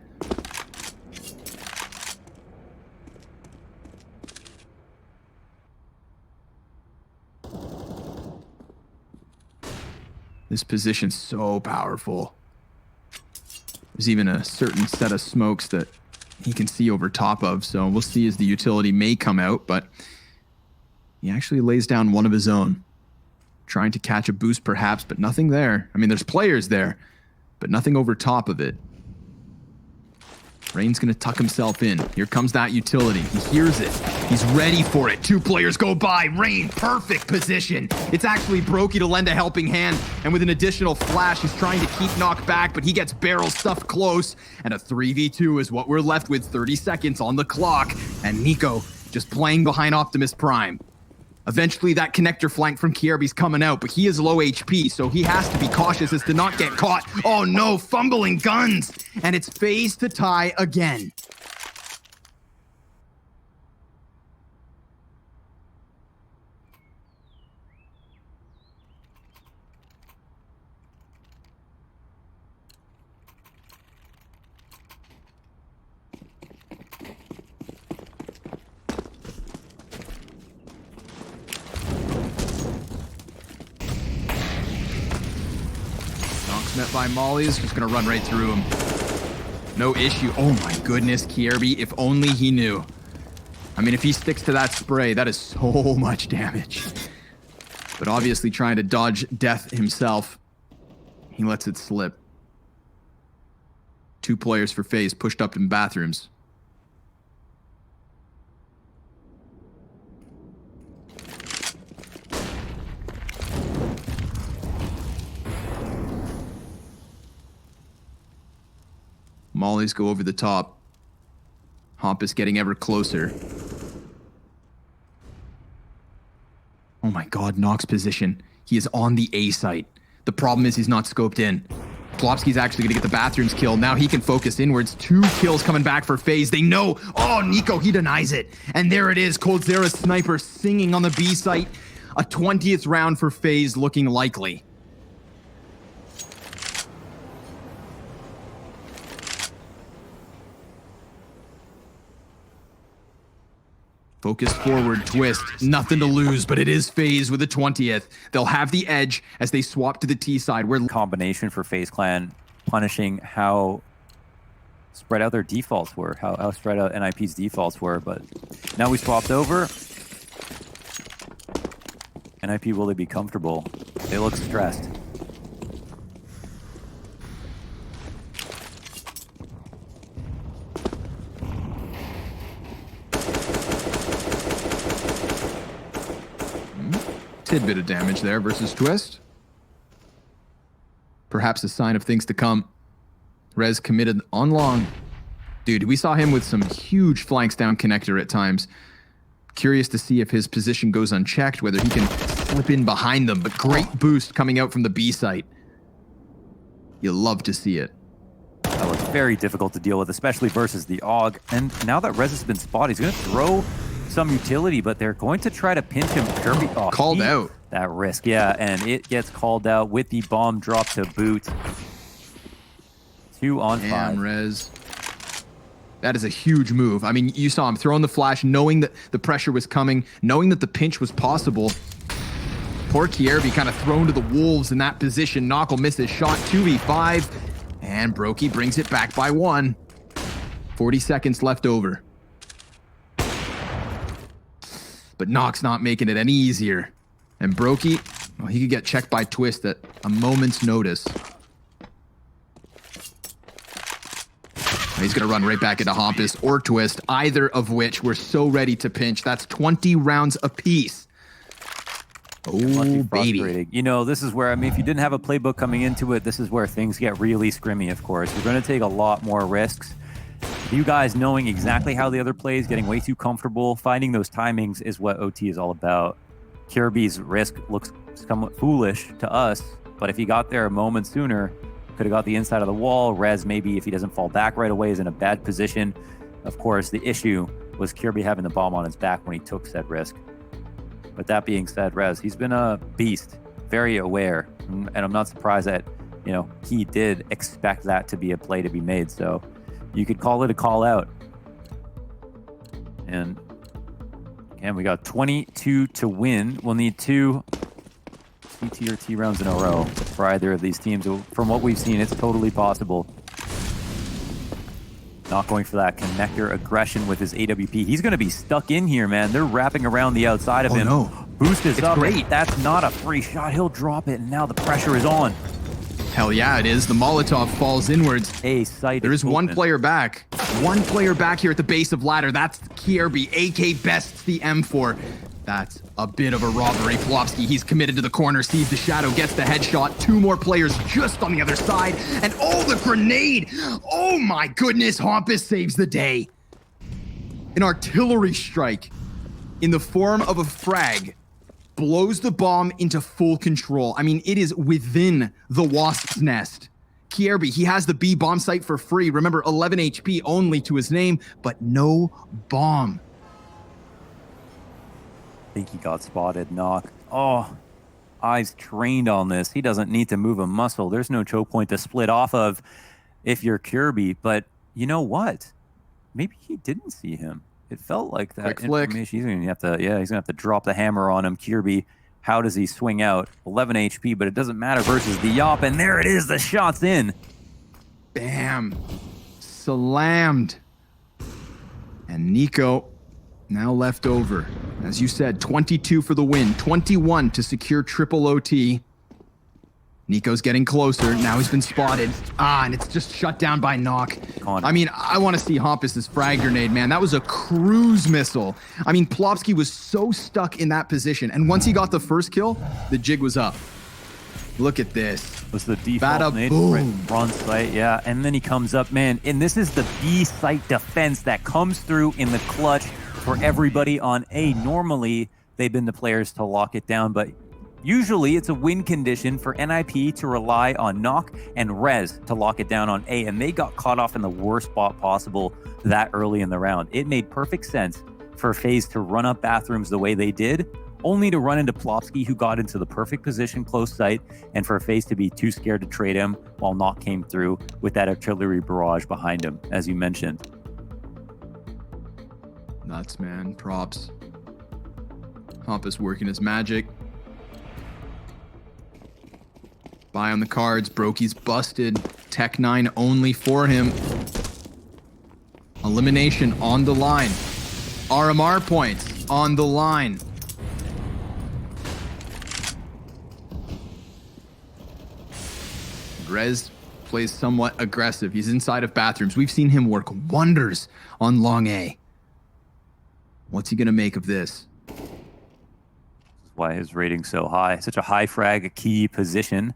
This position's so powerful. There's even a certain set of smokes that he can see over top of, so we'll see as the utility may come out, but He actually lays down one of his own. Trying to catch a boost perhaps, but nothing there. I mean, there's players there, but nothing over top of it. Rain's going to tuck himself in. Here comes that utility. He hears it. He's ready for it. 2 players go by. Rain, perfect position. It's actually Brokey to lend a helping hand. And with an additional flash, he's trying to keep knocked back, but he gets barrel stuffed close. And a 3v2 is what we're left with. 30 seconds on the clock. And niko just playing behind Optimus Prime. Eventually, that connector flank from Kierby's coming out, but he is low HP, so he has to be cautious as to not get caught. Oh no, fumbling guns! And it's Faze to tie again. Met by Molly's, just gonna run right through him. No issue. Oh my goodness, Kierby, if only he knew. I mean, if he sticks to that spray, that is so much damage. But obviously trying to dodge death himself, he lets it slip. 2 players for Faze pushed up in bathrooms. Mollies go over the top. Hop is getting ever closer. Oh my god, Nox position. He is on the A site. The problem is he's not scoped in. Plopsky's actually gonna get the bathrooms kill. Now he can focus inwards. 2 kills coming back for Faze. They know. Oh, niko, he denies it. And there it is. coldzera sniper singing on the B site. A 20th round for Faze looking likely. Focus forward, twist. Nothing to lose, but it is Faze with a 20th. They'll have the edge as they swap to the T side. Where Combination for Faze Clan, punishing how spread out their defaults were, how spread out NIP's defaults were. But now we swapped over. NIP, will they be comfortable? They look stressed. Tidbit of damage there versus twist. Perhaps a sign of things to come. Rez committed on long. Dude, we saw him with some huge flanks down connector at times. Curious to see if his position goes unchecked, whether he can slip in behind them, but great boost coming out from the B site. You'll love to see it. That was very difficult to deal with, especially versus the AUG. And now that Rez has been spotted, he's going to throw some utility, but they're going to try to pinch him. Kirby called out. That risk, yeah, and it gets called out with the bomb drop to boot. 2 on 5. Damn, Rez. That is a huge move. I mean, you saw him throwing the flash, knowing that the pressure was coming, knowing that the pinch was possible. Poor Kierby kind of thrown to the wolves in that position. Knock will miss his shot. 2v5, and Brokey brings it back by 1. 40 seconds left over. But Nox not making it any easier. And Brokey, well, he could get checked by Twist at a moment's notice. He's going to run right back into Hompus or Twist, either of which we're so ready to pinch. That's 20 rounds apiece. Oh, baby. You know, this is where, I mean, if you didn't have a playbook coming into it, this is where things get really scrimmy, of course. You're going to take a lot more risks. You guys knowing exactly how the other plays, getting way too comfortable, finding those timings is what OT is all about. Kirby's risk looks somewhat foolish to us, but if he got there a moment sooner, could have got the inside of the wall. Rez, maybe if he doesn't fall back right away, is in a bad position. Of course, the issue was Kirby having the bomb on his back when he took said risk. But that being said, Rez, he's been a beast, very aware, and I'm not surprised that, you know, he did expect that to be a play to be made. So you could call it a call out. And again, we got 22 to win. We'll need 2 CT or T rounds in a row for either of these teams. From what we've seen, it's totally possible. Not going for that connector aggression with his AWP. He's going to be stuck in here, man. They're wrapping around the outside of him. No. Boost is up. Great. That's not a free shot. He'll drop it, and now the pressure is on. Hell yeah, it is. The Molotov falls inwards. A sight. There is one player back. One player back here at the base of ladder. That's Kierby. AK bests the M4. That's a bit of a robbery. Flopsky, he's committed to the corner, sees the shadow, gets the headshot. Two more players just on the other side. And oh, the grenade! Oh my goodness, Hampus saves the day. An artillery strike in the form of a frag blows the bomb into full control. I mean, it is within the wasp's nest. Kierby, he has the B bomb site for free. Remember, 11 HP only to his name, but no bomb. I think he got spotted. Knock. Oh, eyes trained on this. He doesn't need to move a muscle. There's no choke point to split off of if you're Kierby. But you know what? Maybe he didn't see him. It felt like that. Quick flick. He's gonna have to. Yeah, he's gonna have to drop the hammer on him. Kierby. How does he swing out? 11 HP, but it doesn't matter versus the Yop. And there it is. The shot's in. Bam. Slammed. And niko now left over. As you said, 22 for the win, 21 to secure triple OT. niko's getting closer. Now he's been spotted. And it's just shut down by Knock. I mean, I want to see Hampus's frag grenade, man. That was a cruise missile. I mean, Plopsky was so stuck in that position. And once he got the first kill, the jig was up. Look at this. Was the default nade front sight, yeah. And then he comes up, man. And this is the B site defense that comes through in the clutch for everybody on A. Normally, they've been the players to lock it down, but usually it's a win condition for NIP to rely on Knock and Rez to lock it down on A, and they got caught off in the worst spot possible that early in the round. It made perfect sense for FaZe to run up bathrooms the way they did, only to run into Plopsky, who got into the perfect position close sight, and for FaZe to be too scared to trade him while Knock came through with that artillery barrage behind him, as you mentioned. Nuts, man. Props. Hampus working his magic. Buy on the cards. Brokey's busted. Tech 9 only for him. Elimination on the line. RMR points on the line. Rez plays somewhat aggressive. He's inside of bathrooms. We've seen him work wonders on long A. What's he going to make of this? Why his rating's so high. Such a high frag, key position.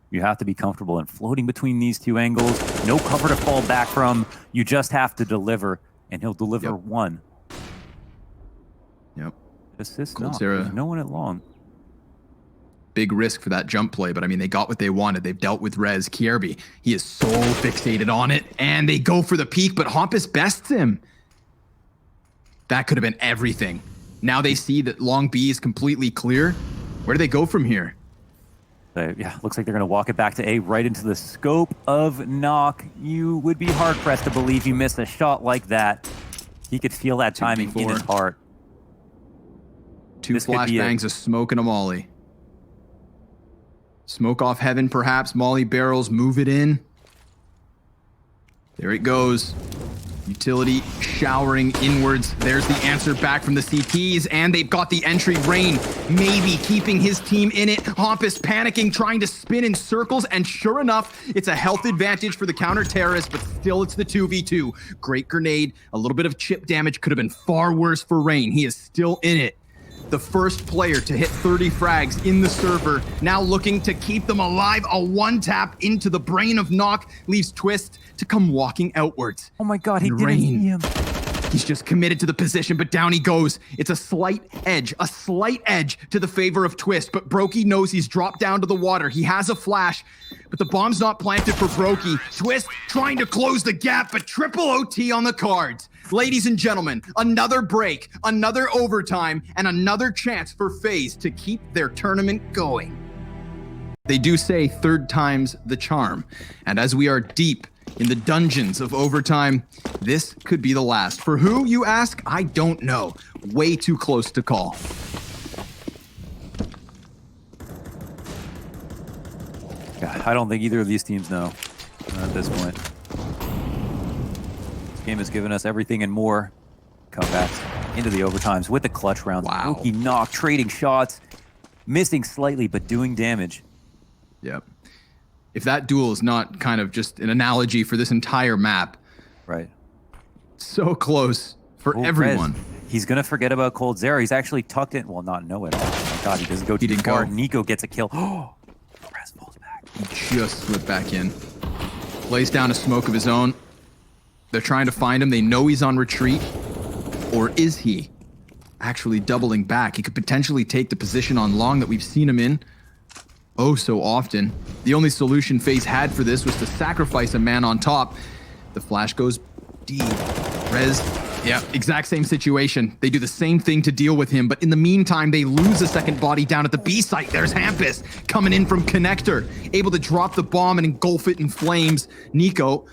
You have to be comfortable in floating between these two angles. No cover to fall back from. You just have to deliver, and he'll deliver one. Yep. Assist not. There's no one at long. Big risk for that jump play, but I mean, they got what they wanted. They've dealt with Rez. Kierby, he is so fixated on it, and they go for the peak, but Hampus bests him. That could have been everything. Now they see that long B is completely clear. Where do they go from here? Yeah, looks like they're going to walk it back to A, right into the scope of Knock. You would be hard-pressed to believe you missed a shot like that. He could feel that timing in his heart. Two flashbangs, a smoke and a molly. Smoke off heaven, perhaps. Molly barrels, move it in. There it goes. Utility showering inwards. There's the answer back from the CTs, and they've got the entry. Rain maybe keeping his team in it. Hampus panicking, trying to spin in circles, and sure enough, it's a health advantage for the counter-terrorist, but still it's the 2v2. Great grenade. A little bit of chip damage could have been far worse for Rain. He is still in it. The first player to hit 30 frags in the server, now looking to keep them alive. A one-tap into the brain of Knock leaves Twist to come walking outwards. Oh my god, he didn't see him. He's just committed to the position, but down he goes. It's a slight edge to the favor of Twist, but Brokey knows he's dropped down to the water. He has a flash, but the bomb's not planted for Brokey. Twist trying to close the gap, but triple OT on the cards. Ladies and gentlemen, another break, another overtime, and another chance for FaZe to keep their tournament going. They do say third time's the charm, and as we are deep in the dungeons of overtime, this could be the last. For who, you ask? I don't know. Way too close to call. God, I don't think either of these teams know at this point. game has given us everything and more. Comebacks into the overtimes with the clutch rounds. Wow. Rookie knock, trading shots, missing slightly, but doing damage. Yep. If that duel is not kind of just an analogy for this entire map, right? So close for everyone. Rez, he's going to forget about coldzera. He's actually tucked in. Well, not know it all. Oh my God, he doesn't go too far. niko gets a kill. Oh, Rez falls back. He just slipped back in. Lays down a smoke of his own. They're trying to find him. They know he's on retreat. Or is he actually doubling back? He could potentially take the position on long that we've seen him in oh so often. The only solution FaZe had for this was to sacrifice a man on top. The flash goes deep. Rez, yeah, exact same situation. They do the same thing to deal with him, but in the meantime, they lose a second body down at the B site. There's Hampus coming in from connector, able to drop the bomb and engulf it in flames. niko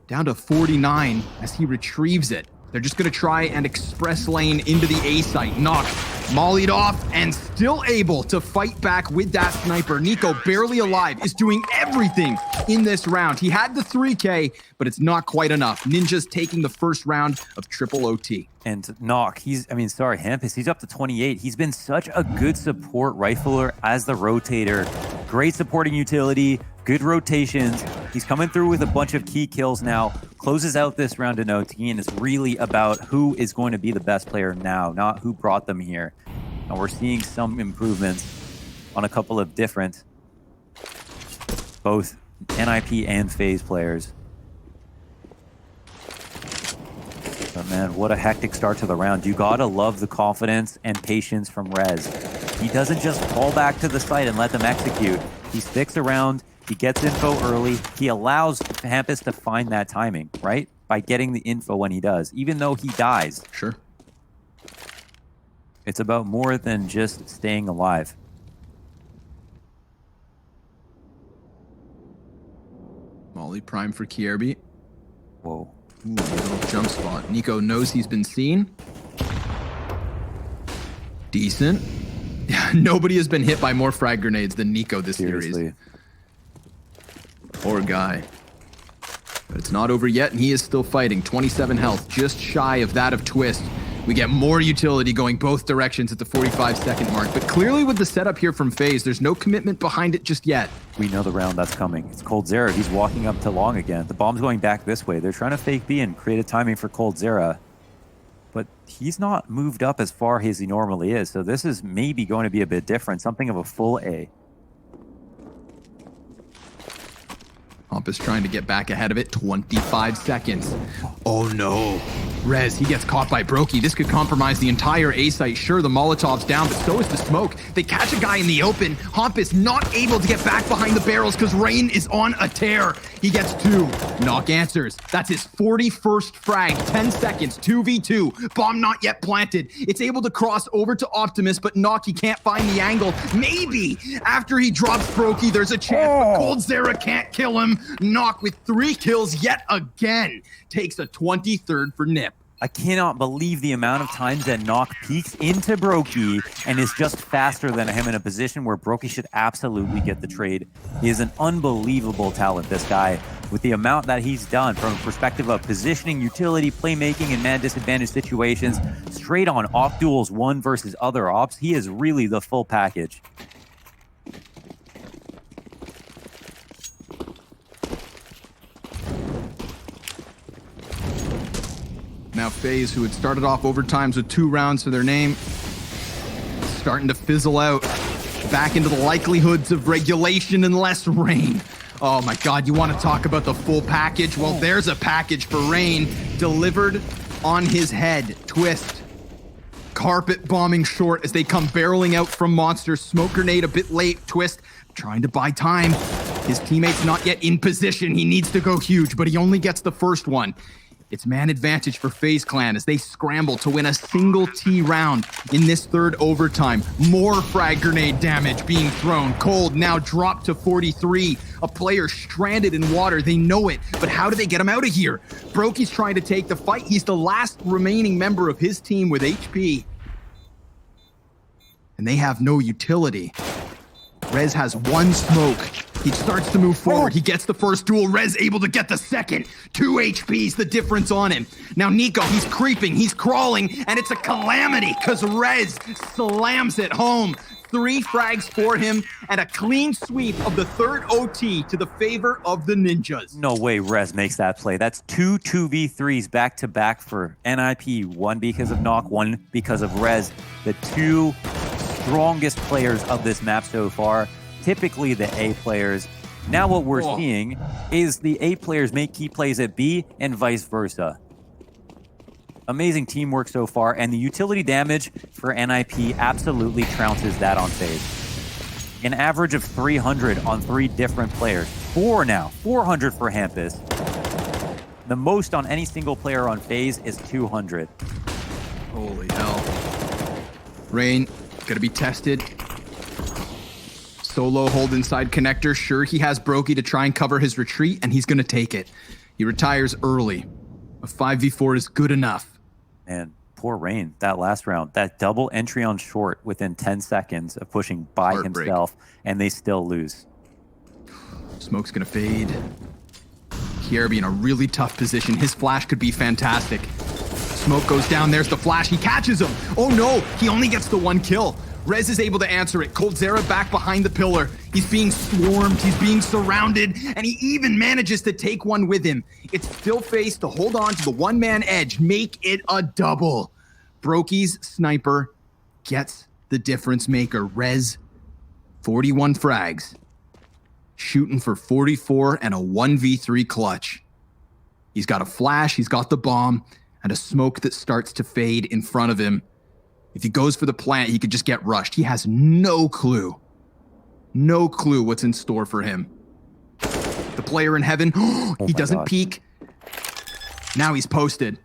down to 49 as he retrieves it. They're just going to try and express lane into the A site. Knock, mollied off, and still able to fight back with that sniper. niko, barely alive, is doing everything in this round. He had the 3K, but it's not quite enough. Ninja's taking the first round of triple OT. And Knock, Hampus, he's up to 28. He's been such a good support rifler as the rotator. Great supporting utility, good rotations. He's coming through with a bunch of key kills now. Closes out this round in OT, and it's really about who is going to be the best player now, not who brought them here. And we're seeing some improvements on a couple of different, both NIP and FaZe players. But man, what a hectic start to the round. You gotta love the confidence and patience from Rez. He doesn't just fall back to the site and let them execute. He sticks around, he gets info early, he allows Hampus to find that timing, right? By getting the info when he does, even though he dies. Sure. It's about more than just staying alive. Molly prime for Kierby. Whoa. Ooh, little jump spot. niko knows he's been seen. Decent. Yeah, nobody has been hit by more frag grenades than niko this series. Poor guy. But it's not over yet, and he is still fighting. 27 health, just shy of that of Twist. We get more utility going both directions at the 45-second mark. But clearly with the setup here from FaZe, there's no commitment behind it just yet. We know the round that's coming. It's coldzera. He's walking up to long again. The bomb's going back this way. They're trying to fake B and create a timing for coldzera. But he's not moved up as far as he normally is. So this is maybe going to be a bit different. Something of a full A. Hampus trying to get back ahead of it. 25 seconds. Oh no. Rez, he gets caught by Brokey. This could compromise the entire A site. Sure, the Molotov's down, but so is the smoke. They catch a guy in the open. Hampus not able to get back behind the barrels because Rain is on a tear. He gets 2. Knock answers. That's his 41st frag. 10 seconds. 2v2. Bomb not yet planted. It's able to cross over to Optimus, but Knock, he can't find the angle. Maybe after he drops Brokey, there's a chance, but coldzera can't kill him. Knock with 3 kills yet again. Takes a 23rd for Nip. I cannot believe the amount of times that Knock peeks into Brokey and is just faster than him in a position where Brokey should absolutely get the trade. He is an unbelievable talent, this guy, with the amount that he's done from a perspective of positioning, utility, playmaking, and man disadvantage situations, straight on off duels, one versus other ops. He is really the full package. Now FaZe, who had started off overtimes with 2 rounds to their name, starting to fizzle out back into the likelihoods of regulation and less rain. Oh my God, you want to talk about the full package? Well, there's a package for Rain delivered on his head. Twist. Carpet bombing short as they come barreling out from Monster. Smoke grenade a bit late. Twist trying to buy time. His teammate's not yet in position. He needs to go huge, but he only gets the first one. It's man advantage for Faze Clan as they scramble to win a single T round in this 3rd overtime. More frag grenade damage being thrown. Cold now dropped to 43. A player stranded in water. They know it, but how do they get him out of here? Brokey's trying to take the fight. He's the last remaining member of his team with HP. And they have no utility. Rez has one smoke. He starts to move forward. He gets the first duel. Rez able to get the second. 2 HP's the difference on him. Now Niko, he's creeping, he's crawling, and it's a calamity because Rez slams it home. 3 frags for him and a clean sweep of the third OT to the favor of the Ninjas. No way Rez makes that play. That's 2 2v3s back to back for NIP. 1 because of Knock, 1 because of Rez. The 2 strongest players of this map so far. Typically the A players. Now what we're seeing is the A players make key plays at B and vice versa. Amazing teamwork so far, and the utility damage for NIP absolutely trounces that on Faze. An average of 300 on 3 different players. 4 now, 400 for Hampus. The most on any single player on Faze is 200. Holy hell. Rain, gonna be tested. Solo hold inside connector. Sure, he has Brokey to try and cover his retreat, and he's gonna take it. He retires early. A 5v4 is good enough. And poor Rain, that last round, that double entry on short within 10 seconds of pushing by himself, and they still lose. Smoke's gonna fade. Kierby in a really tough position. His flash could be fantastic. Smoke goes down, there's the flash, he catches him. Oh no, he only gets the 1 kill. Rez is able to answer it. coldzera back behind the pillar. He's being swarmed, he's being surrounded, and he even manages to take one with him. It's still Faze to hold on to the 1-man edge, make it a double. Brokey's sniper gets the difference maker. Rez, 41 frags, shooting for 44 and a 1v3 clutch. He's got a flash, he's got the bomb, and a smoke that starts to fade in front of him. If he goes for the plant, he could just get rushed. He has no clue what's in store for him. The player in heaven, he doesn't peek. Now he's posted.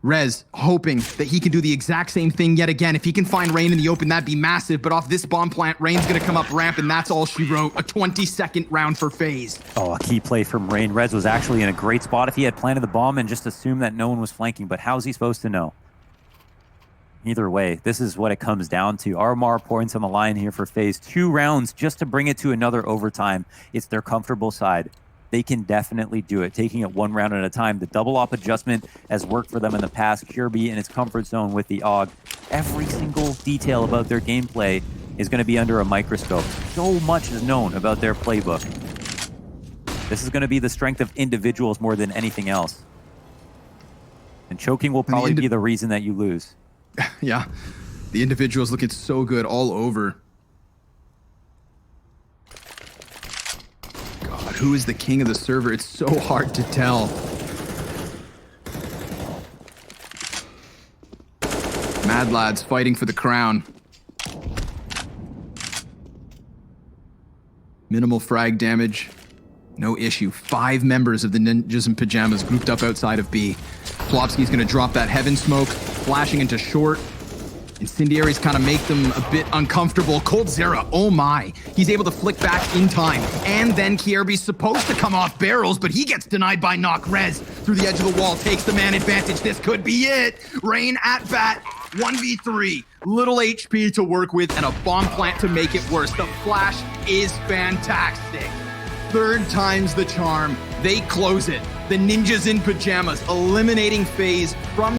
Rez hoping that he can do the exact same thing yet again. If he can find Rain in the open, that'd be massive. But off this bomb plant, Rain's gonna come up ramp, and that's all she wrote. A 20-second round for Faze. Oh, a key play from Rain. Rez was actually in a great spot if he had planted the bomb and just assumed that no one was flanking. But how's he supposed to know? Either way, this is what it comes down to. RMR points on the line here for Faze. 2 rounds just to bring it to another overtime. It's their comfortable side. They can definitely do it, taking it 1 round at a time. The double op adjustment has worked for them in the past. Kierby in its comfort zone with the AUG. Every single detail about their gameplay is going to be under a microscope. So much is known about their playbook. This is going to be the strength of individuals more than anything else. And choking will probably be the reason that you lose. Yeah, the individual's looking so good all over. God, who is the king of the server? It's so hard to tell. Mad Lads fighting for the crown. Minimal frag damage. No issue. 5 members of the Ninjas in Pajamas grouped up outside of B. Plopsky's gonna drop that heaven smoke, flashing into short. Incendiaries kind of make them a bit uncomfortable. coldzera, oh my. He's able to flick back in time. And then Kierby's supposed to come off barrels, but he gets denied by Knock. Rez through the edge of the wall, takes the man advantage. This could be it. Rain at bat, 1v3. Little HP to work with and a bomb plant to make it worse. The flash is fantastic. 3rd time's the charm. They close it. The Ninjas in Pajamas eliminating Faze from